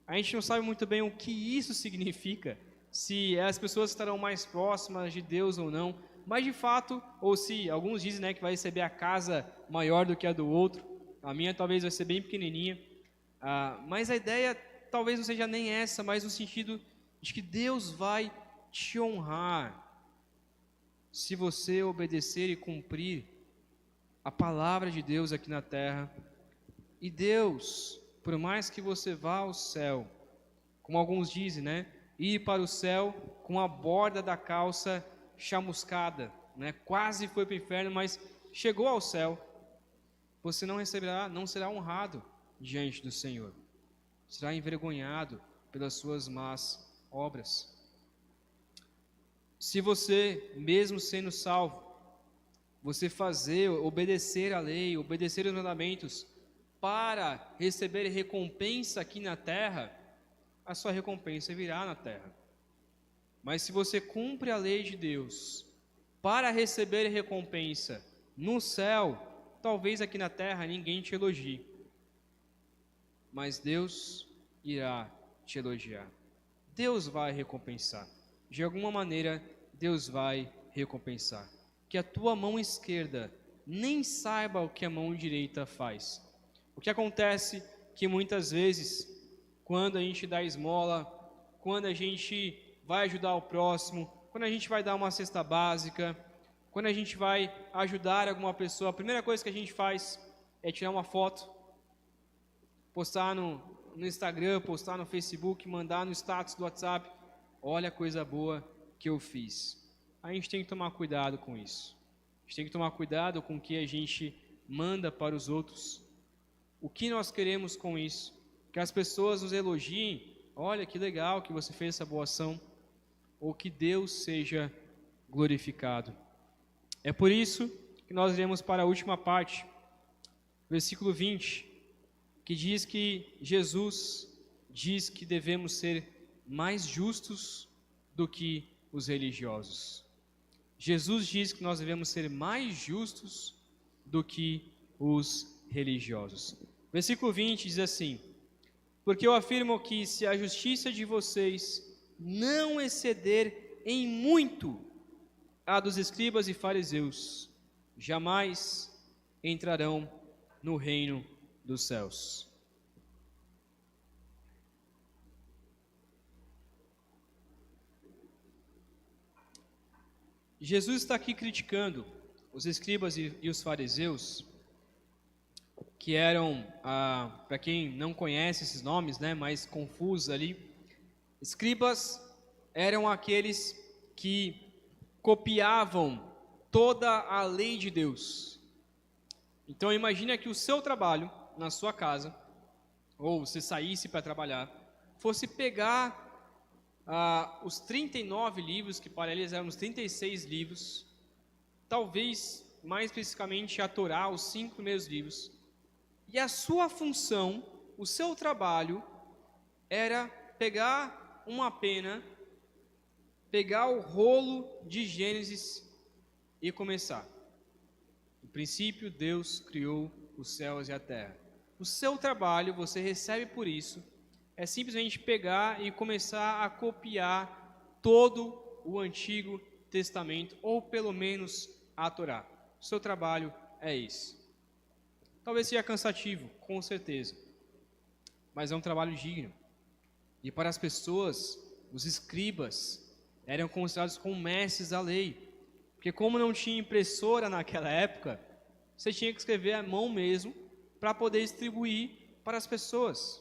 A gente não sabe muito bem o que isso significa, se as pessoas estarão mais próximas de Deus ou não, mas de fato, ou se alguns dizem, né, que vai receber a casa maior do que a do outro, a minha talvez vai ser bem pequenininha, mas a ideia talvez não seja nem essa, mas no sentido de que Deus vai te honrar se você obedecer e cumprir a palavra de Deus aqui na terra. E Deus, por mais que você vá ao céu, como alguns dizem, né, ir para o céu com a borda da calça chamuscada, né, quase foi para o inferno, mas chegou ao céu, você não receberá, não será honrado diante do Senhor, será envergonhado pelas suas más obras. Se você, mesmo sendo salvo, você obedecer a lei, obedecer os mandamentos, para receber recompensa aqui na terra, a sua recompensa virá na terra. Mas se você cumpre a lei de Deus, para receber recompensa no céu, talvez aqui na terra ninguém te elogie, mas Deus irá te elogiar. Deus vai recompensar. De alguma maneira, Deus vai recompensar. Que a tua mão esquerda nem saiba o que a mão direita faz. O que acontece que muitas vezes, quando a gente dá esmola, quando a gente vai ajudar o próximo, quando a gente vai dar uma cesta básica, quando a gente vai ajudar alguma pessoa, a primeira coisa que a gente faz é tirar uma foto, postar no Instagram, postar no Facebook, mandar no status do WhatsApp: olha a coisa boa que eu fiz. A gente tem que tomar cuidado com isso. A gente tem que tomar cuidado com o que a gente manda para os outros. O que nós queremos com isso? Que as pessoas nos elogiem: olha que legal que você fez essa boa ação, ou que Deus seja glorificado. É por isso que nós iremos para a última parte, versículo 20, que diz que Jesus diz que devemos ser mais justos do que os religiosos. Jesus diz que nós devemos ser mais justos do que os religiosos. Versículo 20 diz assim: porque eu afirmo que se a justiça de vocês não exceder em muito a dos escribas e fariseus, jamais entrarão no reino dos céus. Jesus está aqui criticando os escribas e os fariseus, que eram, para quem não conhece esses nomes, né, mais confusos ali, escribas eram aqueles que copiavam toda a lei de Deus. Então imagine que o seu trabalho na sua casa, ou você saísse para trabalhar, fosse pegar os 39 livros, que para eles eram os 36 livros, talvez mais especificamente a Torá, os 5 primeiros livros, e a sua função, o seu trabalho, era pegar uma pena, pegar o rolo de Gênesis e começar. No princípio, Deus criou os céus e a terra. O seu trabalho, você recebe por isso, é simplesmente pegar e começar a copiar todo o Antigo Testamento, ou pelo menos a Torá. O seu trabalho é esse. Talvez seja cansativo, com certeza, mas é um trabalho digno. E para as pessoas, os escribas eram considerados como mestres da lei, porque como não tinha impressora naquela época, você tinha que escrever à mão mesmo para poder distribuir para as pessoas.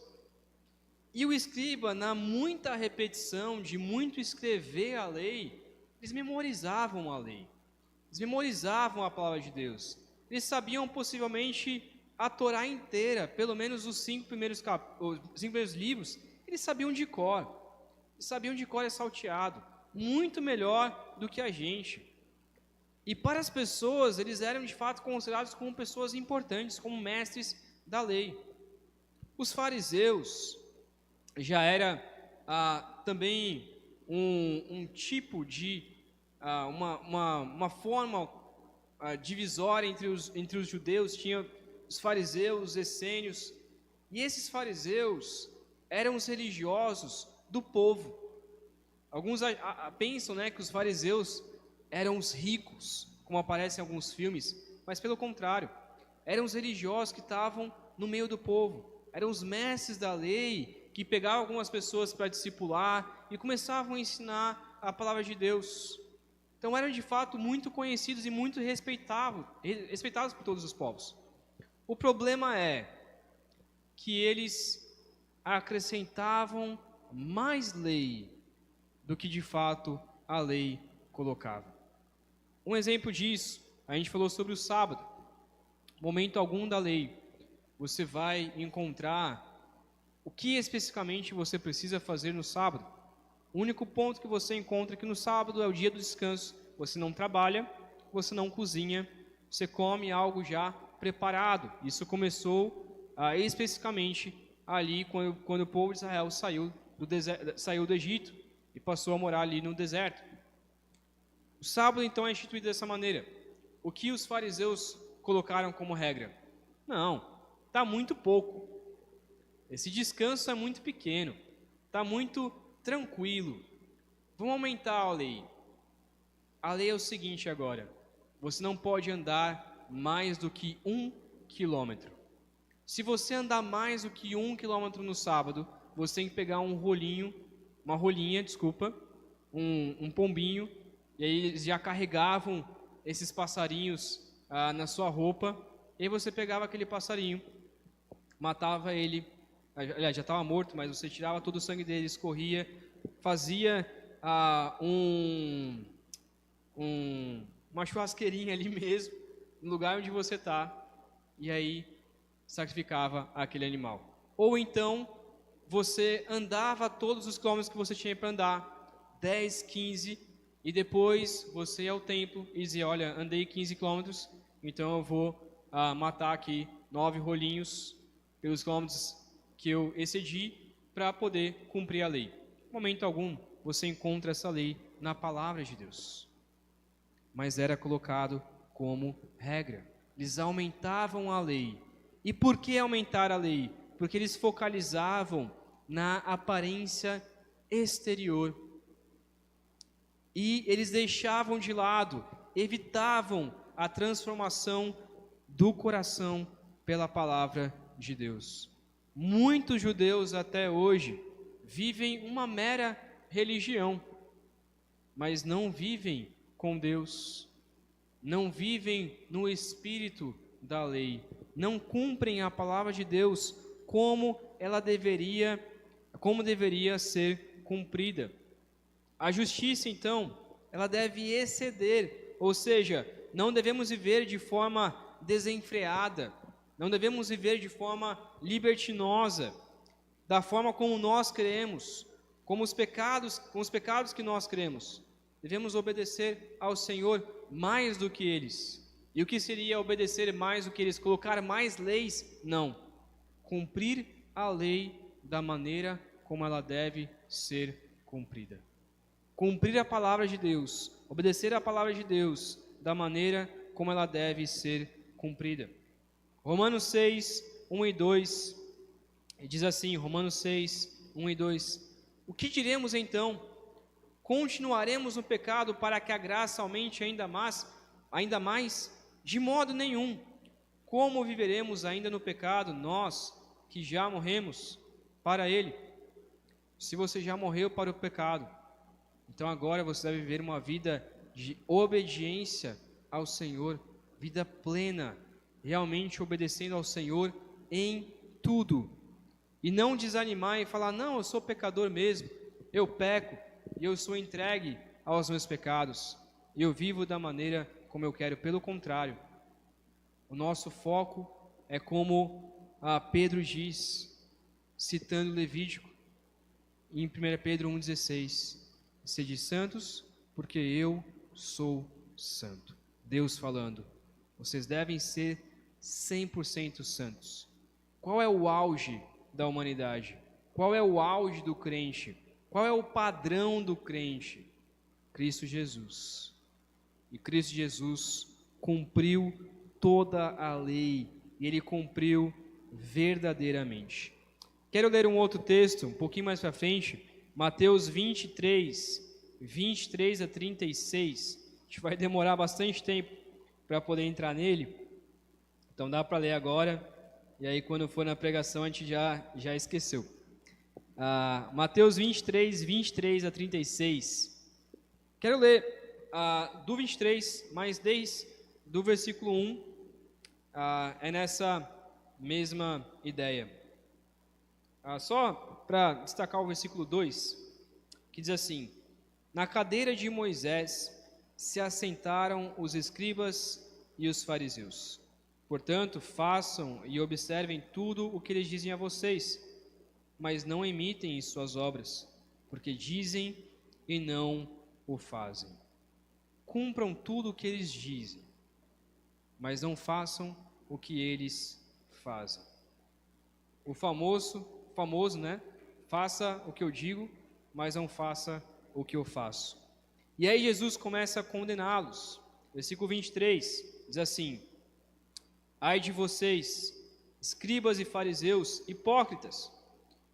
E o escriba, na muita repetição de muito escrever a lei, eles memorizavam a lei, eles memorizavam a palavra de Deus, eles sabiam possivelmente a Torá inteira, pelo menos os 5 primeiros livros, eles sabiam de cor e salteado, muito melhor do que a gente. E para as pessoas, eles eram de fato considerados como pessoas importantes, como mestres da lei. Os fariseus já era também um tipo de, uma forma divisória entre os judeus. Tinha os fariseus, os essênios, e esses fariseus eram os religiosos do povo. Alguns pensam, né, que os fariseus eram os ricos, como aparece em alguns filmes, mas pelo contrário, eram os religiosos que estavam no meio do povo, eram os mestres da lei, que pegavam algumas pessoas para discipular e começavam a ensinar a palavra de Deus. Então eram de fato muito conhecidos e muito respeitados por todos os povos. O problema é que eles acrescentavam mais lei do que de fato a lei colocava. Um exemplo disso, a gente falou sobre o sábado. Momento algum da lei, você vai encontrar o que especificamente você precisa fazer no sábado. O único ponto que você encontra é que no sábado é o dia do descanso. Você não trabalha, você não cozinha, você come algo já preparado. Isso começou especificamente ali quando o povo de Israel saiu do Egito e passou a morar ali no deserto. O sábado então é instituído dessa maneira. O que os fariseus colocaram como regra? Não, está muito pouco. Esse descanso é muito pequeno, está muito tranquilo. Vamos aumentar a lei. A lei é o seguinte agora: você não pode andar mais do que 1 quilômetro. Se você andar mais do que 1 quilômetro no sábado, você tem que pegar um pombinho, e aí eles já carregavam esses passarinhos na sua roupa, e aí você pegava aquele passarinho, matava ele, aliás, já estava morto, mas você tirava todo o sangue dele, escorria, fazia uma churrasqueirinha ali mesmo, no lugar onde você está, e aí sacrificava aquele animal. Ou então, você andava todos os quilômetros que você tinha para andar, 10, 15, e depois você ia ao templo e dizia: olha, andei 15 quilômetros, então eu vou matar aqui 9 rolinhos pelos quilômetros que eu excedi para poder cumprir a lei. Em momento algum você encontra essa lei na palavra de Deus, mas era colocado como regra. Eles aumentavam a lei. E por que aumentar a lei? Porque eles focalizavam na aparência exterior. E eles deixavam de lado, evitavam a transformação do coração pela palavra de Deus. Muitos judeus até hoje vivem uma mera religião, mas não vivem com Deus, não vivem no espírito da lei, não cumprem a palavra de Deus como deveria ser cumprida. A justiça, então, ela deve exceder, ou seja, não devemos viver de forma desenfreada, não devemos viver de forma libertinosa, da forma como nós queremos, com os pecados que nós queremos. Devemos obedecer ao Senhor mais do que eles. E o que seria obedecer mais do que eles? Colocar mais leis? Não. Cumprir a lei da maneira como ela deve ser cumprida. Cumprir a palavra de Deus, obedecer a palavra de Deus da maneira como ela deve ser cumprida. Romanos 6, 1 e 2, diz assim, Romanos 6, 1 e 2, o que diremos então? Continuaremos no pecado para que a graça aumente ainda mais? De modo nenhum. Como viveremos ainda no pecado, nós que já morremos para ele? Se você já morreu para o pecado, então agora você deve viver uma vida de obediência ao Senhor, vida plena, realmente obedecendo ao Senhor em tudo. E não desanimar e falar, não, eu sou pecador mesmo, eu peco e eu sou entregue aos meus pecados, eu vivo da maneira como eu quero. Pelo contrário, o nosso foco é como Pedro diz, citando Levítico, em 1 Pedro 1,16, sede santos, porque eu sou santo. Deus falando, vocês devem ser 100% santos. Qual é o auge da humanidade? Qual é o auge do crente? Qual é o padrão do crente? Cristo Jesus. E Cristo Jesus cumpriu toda a lei, e Ele cumpriu verdadeiramente. Quero ler um outro texto, um pouquinho mais para frente, Mateus 23 a 36. A gente vai demorar bastante tempo para poder entrar nele, então dá para ler agora, e aí quando for na pregação a gente já esqueceu. Mateus 23 a 36. Quero ler do 23, mas desde do versículo 1, é nessa mesma ideia. Só para destacar o versículo 2, que diz assim, na cadeira de Moisés se assentaram os escribas e os fariseus. Portanto, façam e observem tudo o que eles dizem a vocês, mas não imitem em suas obras, porque dizem e não o fazem. Cumpram tudo o que eles dizem, mas não façam o que eles fazem. O famoso, né? Faça o que eu digo, mas não faça o que eu faço. E aí Jesus começa a condená-los. Versículo 23 diz assim, ai de vocês, escribas e fariseus, hipócritas,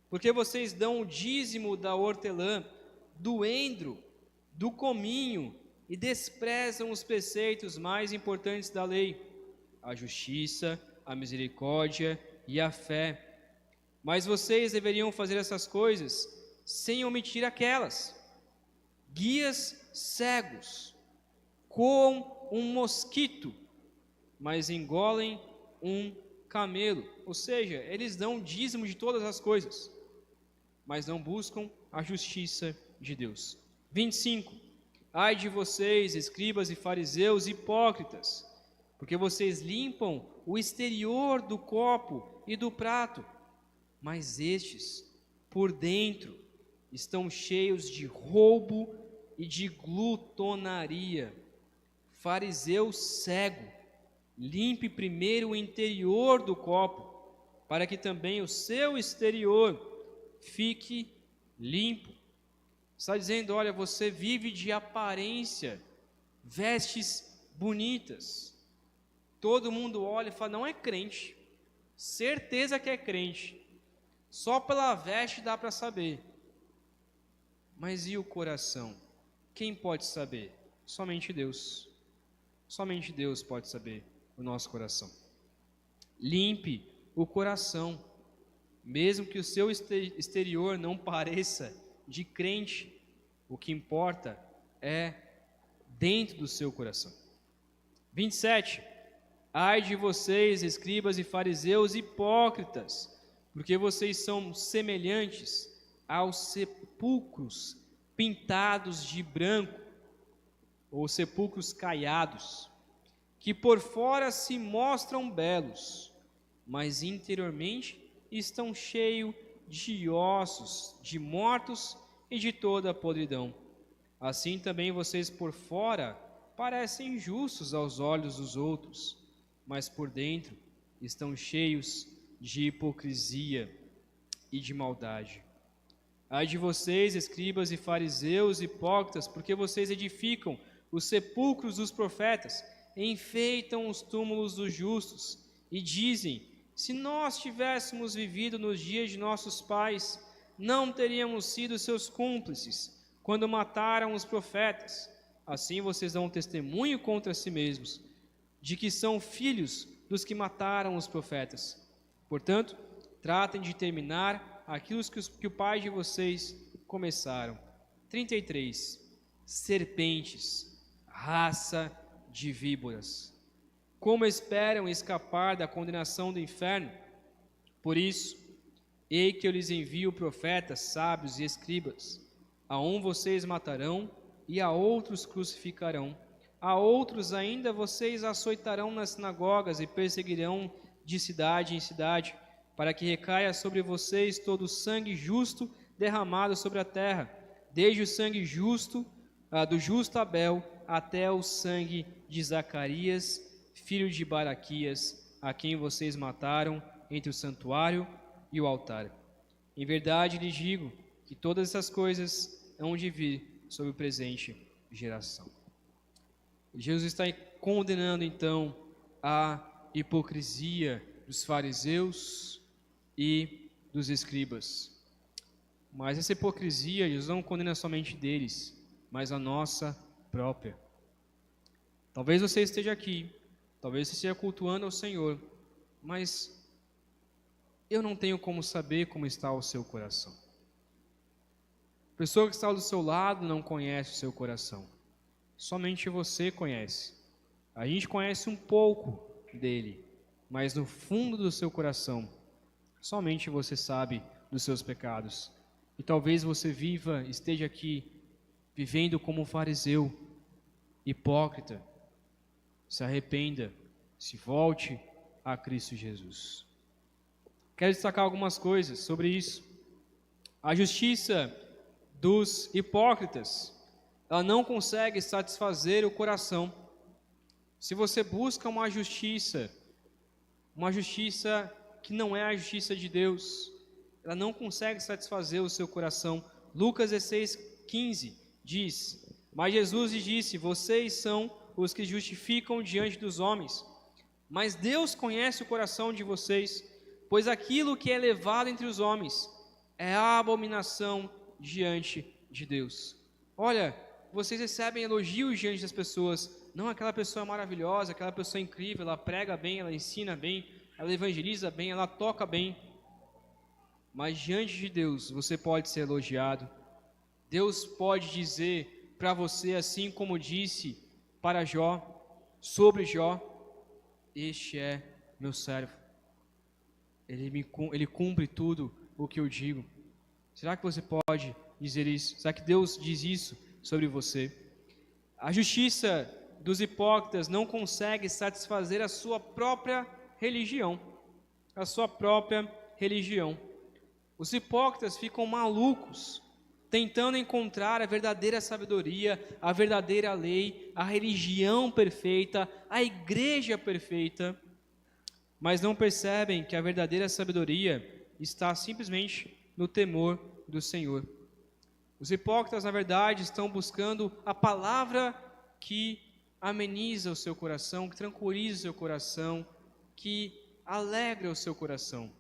porque vocês dão o dízimo da hortelã, do endro, do cominho, e desprezam os preceitos mais importantes da lei, a justiça, a misericórdia e a fé. Mas vocês deveriam fazer essas coisas sem omitir aquelas. Guias cegos, coam um mosquito, mas engolem um camelo. Ou seja, eles dão dízimo de todas as coisas, mas não buscam a justiça de Deus. 25. Ai de vocês, escribas e fariseus hipócritas, porque vocês limpam o exterior do copo e do prato, mas estes, por dentro, estão cheios de roubo e de glutonaria. Fariseu cego, limpe primeiro o interior do copo, para que também o seu exterior fique limpo. Está dizendo, olha, você vive de aparência, vestes bonitas. Todo mundo olha e fala, não é crente, certeza que é crente. Só pela veste dá para saber. Mas e o coração? Quem pode saber? Somente Deus. Somente Deus pode saber o nosso coração. Limpe o coração. Mesmo que o seu exterior não pareça de crente, o que importa é dentro do seu coração. 27. Ai de vocês, escribas e fariseus hipócritas, porque vocês são semelhantes aos sepulcros pintados de branco, ou sepulcros caiados, que por fora se mostram belos, mas interiormente estão cheios de ossos, de mortos e de toda a podridão. Assim também vocês por fora parecem justos aos olhos dos outros, mas por dentro estão cheios de hipocrisia e de maldade. Ai de vocês, escribas e fariseus hipócritas, porque vocês edificam os sepulcros dos profetas, enfeitam os túmulos dos justos e dizem: se nós tivéssemos vivido nos dias de nossos pais, não teríamos sido seus cúmplices quando mataram os profetas. Assim vocês dão testemunho contra si mesmos, de que são filhos dos que mataram os profetas. Portanto, tratem de terminar aquilo que o pai de vocês começaram. 33. Serpentes, raça de víboras, como esperam escapar da condenação do inferno? Por isso, ei que eu lhes envio profetas, sábios e escribas. A um vocês matarão e a outros crucificarão. A outros ainda vocês açoitarão nas sinagogas e perseguirão de cidade em cidade, para que recaia sobre vocês todo o sangue justo derramado sobre a terra, desde o sangue justo, do justo Abel, até o sangue de Zacarias, filho de Baraquias, a quem vocês mataram entre o santuário e o altar. Em verdade lhes digo que todas essas coisas hão de vir sobre o presente geração. Jesus está condenando então a hipocrisia dos fariseus e dos escribas. Mas essa hipocrisia, Jesus não condena somente deles, mas a nossa própria. Talvez você esteja aqui, talvez você esteja cultuando ao Senhor, mas eu não tenho como saber como está o seu coração. A pessoa que está do seu lado não conhece o seu coração. Somente você conhece. A gente conhece um pouco dele, mas no fundo do seu coração, somente você sabe dos seus pecados. E talvez você esteja aqui, vivendo como um fariseu, hipócrita. Se arrependa, se volte a Cristo Jesus. Quero destacar algumas coisas sobre isso. A justiça dos hipócritas, ela não consegue satisfazer o coração. Se você busca uma justiça que não é a justiça de Deus, ela não consegue satisfazer o seu coração. Lucas 16:15 diz: mas Jesus lhe disse: vocês são os que justificam diante dos homens, mas Deus conhece o coração de vocês, pois aquilo que é levado entre os homens é a abominação diante de Deus. Olha, vocês recebem elogios diante das pessoas. Não, aquela pessoa é maravilhosa, aquela pessoa é incrível, ela prega bem, ela ensina bem, ela evangeliza bem, ela toca bem. Mas diante de Deus você pode ser elogiado. Deus pode dizer para você, assim como disse para Jó, sobre Jó: este é meu servo, ele cumpre tudo o que eu digo. Será que você pode dizer isso? Será que Deus diz isso sobre você? A justiça dos hipócritas não consegue satisfazer a sua própria religião. A sua própria religião. Os hipócritas ficam malucos, tentando encontrar a verdadeira sabedoria, a verdadeira lei, a religião perfeita, a igreja perfeita, mas não percebem que a verdadeira sabedoria está simplesmente no temor do Senhor. Os hipócritas, na verdade, estão buscando a palavra que ameniza o seu coração, que tranquiliza o seu coração, que alegra o seu coração,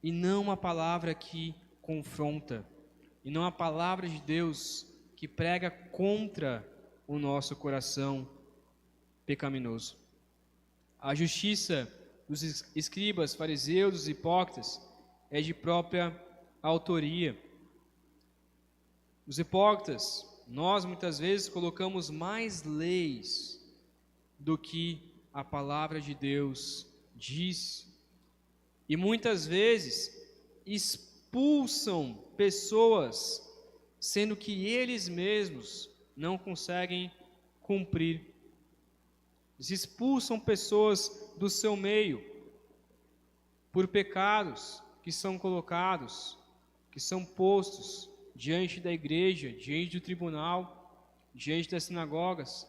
e não uma palavra que confronta, e não a palavra de Deus que prega contra o nosso coração pecaminoso. A justiça dos escribas, fariseus, dos hipócritas, é de própria autoria. Os hipócritas, nós muitas vezes colocamos mais leis do que a palavra de Deus diz. E muitas vezes expulsam pessoas, sendo que eles mesmos não conseguem cumprir. Eles expulsam pessoas do seu meio por pecados que são colocados, que são postos diante da igreja, diante do tribunal, diante das sinagogas,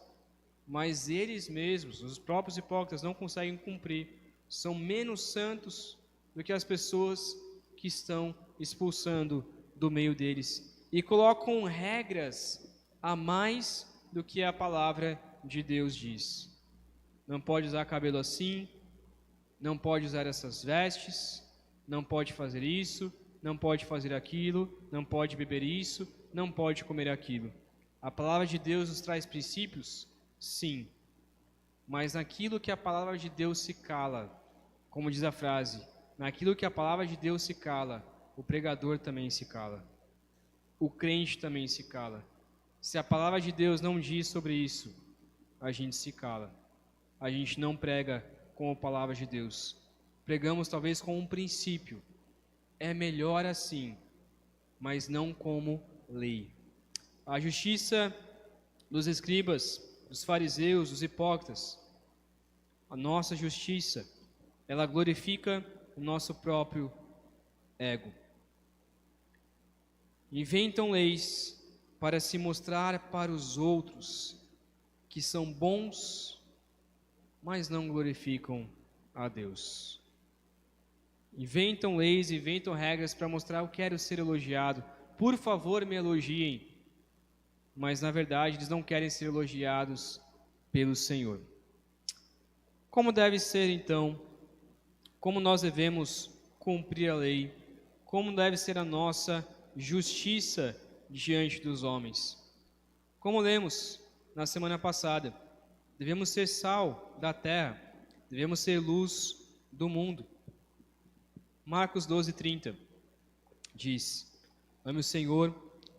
mas eles mesmos, os próprios hipócritas, não conseguem cumprir, são menos santos do que as pessoas que estão expulsando do meio deles e colocam regras a mais do que a palavra de Deus diz. Não pode usar cabelo assim, não pode usar essas vestes, não pode fazer isso, não pode fazer aquilo, não pode beber isso, não pode comer aquilo. A palavra de Deus nos traz princípios? Sim. Mas naquilo que a palavra de Deus se cala, como diz a frase, naquilo que a palavra de Deus se cala, o pregador também se cala. O crente também se cala. Se a palavra de Deus não diz sobre isso, a gente se cala. A gente não prega com a palavra de Deus. Pregamos talvez com um princípio. É melhor assim, mas não como lei. A justiça dos escribas, dos fariseus, dos hipócritas, a nossa justiça, ela glorifica o nosso próprio ego. Inventam leis para se mostrar para os outros que são bons, mas não glorificam a Deus. Inventam leis, inventam regras para mostrar: eu quero ser elogiado, por favor me elogiem. Mas na verdade eles não querem ser elogiados pelo Senhor. Como deve ser então? Como nós devemos cumprir a lei? Como deve ser a nossa justiça diante dos homens? Como lemos na semana passada, devemos ser sal da terra, devemos ser luz do mundo. Marcos 12:30 diz: ame o Senhor,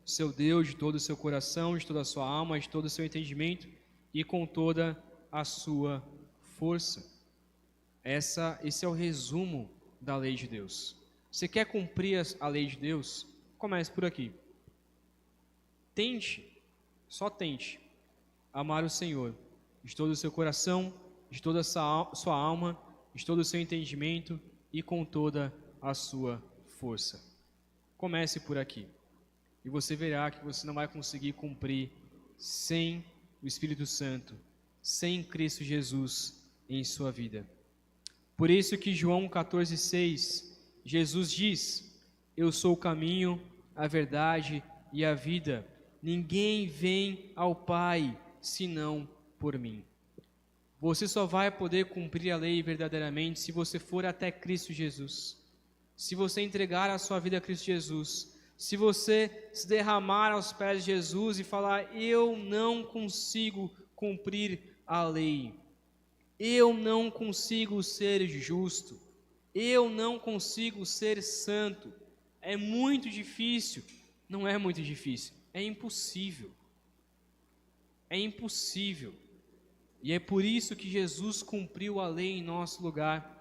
seu Deus, de todo o seu coração, de toda a sua alma, de todo o seu entendimento e com toda a sua força. Esse é o resumo da lei de Deus. Você quer cumprir a lei de Deus? Comece por aqui. Tente, só tente, amar o Senhor de todo o seu coração, de toda a sua alma, de todo o seu entendimento e com toda a sua força. Comece por aqui. E você verá que você não vai conseguir cumprir sem o Espírito Santo, sem Cristo Jesus em sua vida. Por isso que João 14,6, Jesus diz: eu sou o caminho, a verdade e a vida. Ninguém vem ao Pai senão por mim. Você só vai poder cumprir a lei verdadeiramente se você for até Cristo Jesus. Se você entregar a sua vida a Cristo Jesus, se você se derramar aos pés de Jesus e falar: eu não consigo cumprir a lei, eu não consigo ser justo, eu não consigo ser santo, é muito difícil. Não é muito difícil, é impossível. É impossível. E é por isso que Jesus cumpriu a lei em nosso lugar.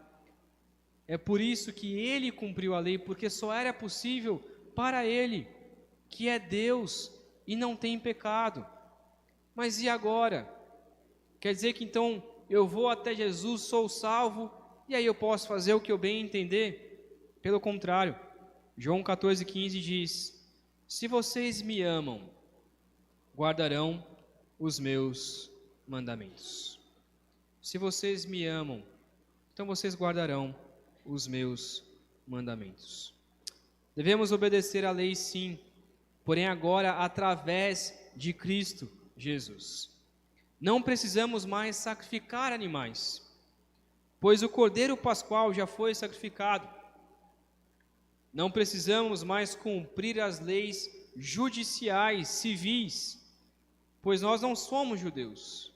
É por isso que Ele cumpriu a lei, porque só era possível para Ele, que é Deus e não tem pecado. Mas e agora? Quer dizer que então eu vou até Jesus, sou salvo, e aí eu posso fazer o que eu bem entender? Pelo contrário, João 14,15 diz: se vocês me amam, guardarão os meus mandamentos. Se vocês me amam, então vocês guardarão os meus mandamentos. Devemos obedecer à lei, sim, porém agora através de Cristo Jesus. Não precisamos mais sacrificar animais, pois o Cordeiro Pascual já foi sacrificado. Não precisamos mais cumprir as leis judiciais, civis, pois nós não somos judeus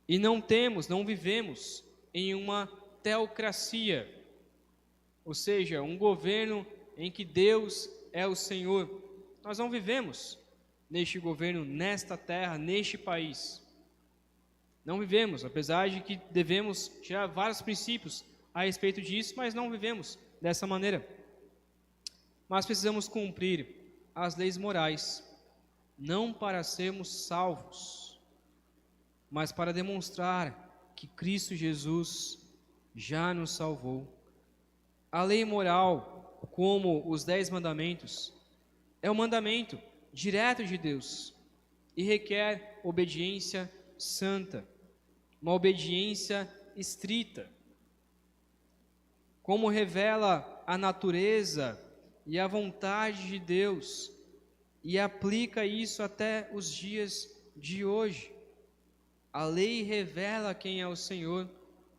e não vivemos em uma teocracia, ou seja, um governo em que Deus é o Senhor. Nós não vivemos neste governo, nesta terra, neste país. Não vivemos, apesar de que devemos tirar vários princípios a respeito disso, mas não vivemos dessa maneira. Mas precisamos cumprir as leis morais, não para sermos salvos, mas para demonstrar que Cristo Jesus já nos salvou. A lei moral, como os 10 mandamentos, é um mandamento direto de Deus e requer obediência santa, uma obediência estrita. Como revela a natureza e a vontade de Deus e aplica isso até os dias de hoje. A lei revela quem é o Senhor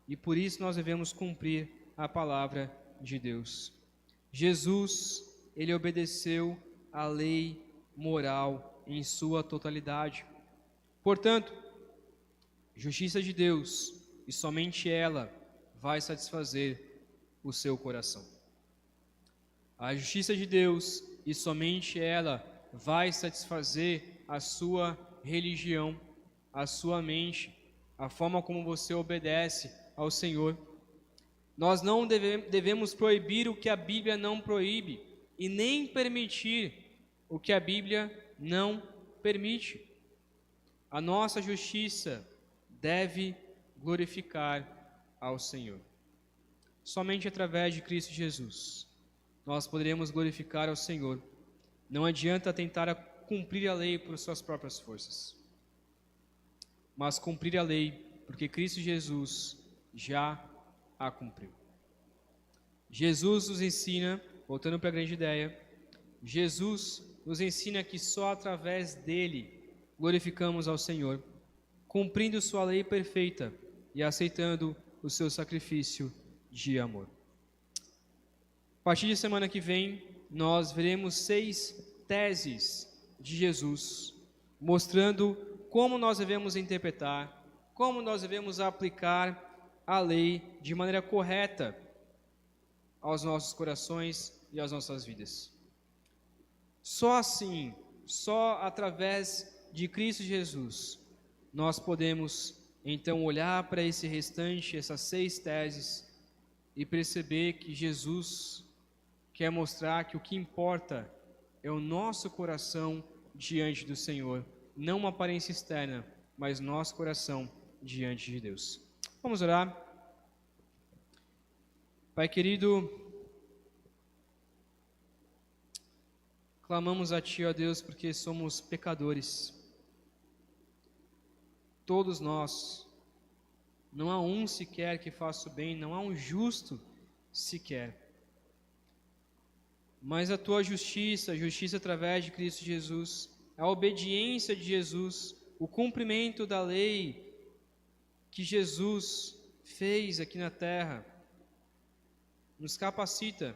e por isso nós devemos cumprir a palavra de Deus. Jesus, ele obedeceu a lei moral em sua totalidade. Portanto, justiça de Deus e somente ela vai satisfazer o seu coração. A justiça de Deus e somente ela vai satisfazer a sua religião, a sua mente, a forma como você obedece ao Senhor. Nós não devemos proibir o que a Bíblia não proíbe e nem permitir o que a Bíblia não permite. A nossa justiça deve glorificar ao Senhor. Somente através de Cristo Jesus nós poderemos glorificar ao Senhor. Não adianta tentar cumprir a lei por suas próprias forças, mas cumprir a lei porque Cristo Jesus já a cumpriu. Jesus nos ensina, voltando para a grande ideia, Jesus nos ensina que só através dele glorificamos ao Senhor, cumprindo sua lei perfeita e aceitando o seu sacrifício de amor. A partir de semana que vem, nós veremos 6 teses de Jesus, mostrando como nós devemos interpretar, como nós devemos aplicar a lei de maneira correta aos nossos corações e às nossas vidas. Só assim, só através de Cristo Jesus, nós podemos então olhar para esse restante, essas 6 teses, e perceber que Jesus quer mostrar que o que importa é o nosso coração diante do Senhor, não uma aparência externa, mas nosso coração diante de Deus. Vamos orar. Pai querido, clamamos a Ti, ó Deus, porque somos pecadores. Todos nós. Não há um sequer que faça o bem, não há um justo sequer. Mas a Tua justiça, a justiça através de Cristo Jesus, a obediência de Jesus, o cumprimento da lei que Jesus fez aqui na terra, nos capacita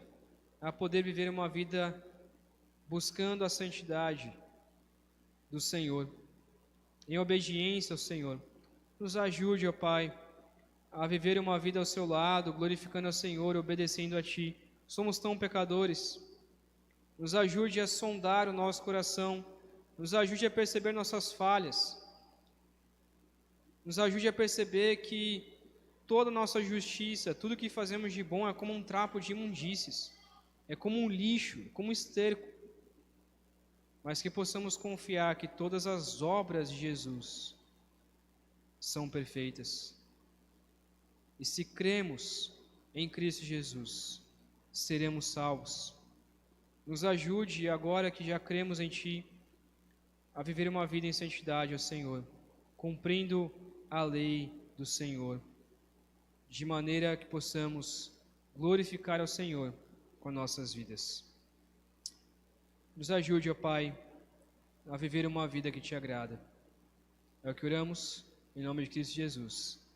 a poder viver uma vida buscando a santidade do Senhor, em obediência ao Senhor. Nos ajude, ó Pai, a viver uma vida ao Seu lado, glorificando ao Senhor, obedecendo a Ti. Somos tão pecadores. Nos ajude a sondar o nosso coração, nos ajude a perceber nossas falhas, nos ajude a perceber que toda a nossa justiça, tudo que fazemos de bom é como um trapo de imundícies, é como um lixo, como um esterco, mas que possamos confiar que todas as obras de Jesus são perfeitas. E se cremos em Cristo Jesus, seremos salvos. Nos ajude, agora que já cremos em Ti, a viver uma vida em santidade ao Senhor, cumprindo a lei do Senhor, de maneira que possamos glorificar ao Senhor com nossas vidas. Nos ajude, ó Pai, a viver uma vida que Te agrada. É o que oramos, em nome de Cristo Jesus.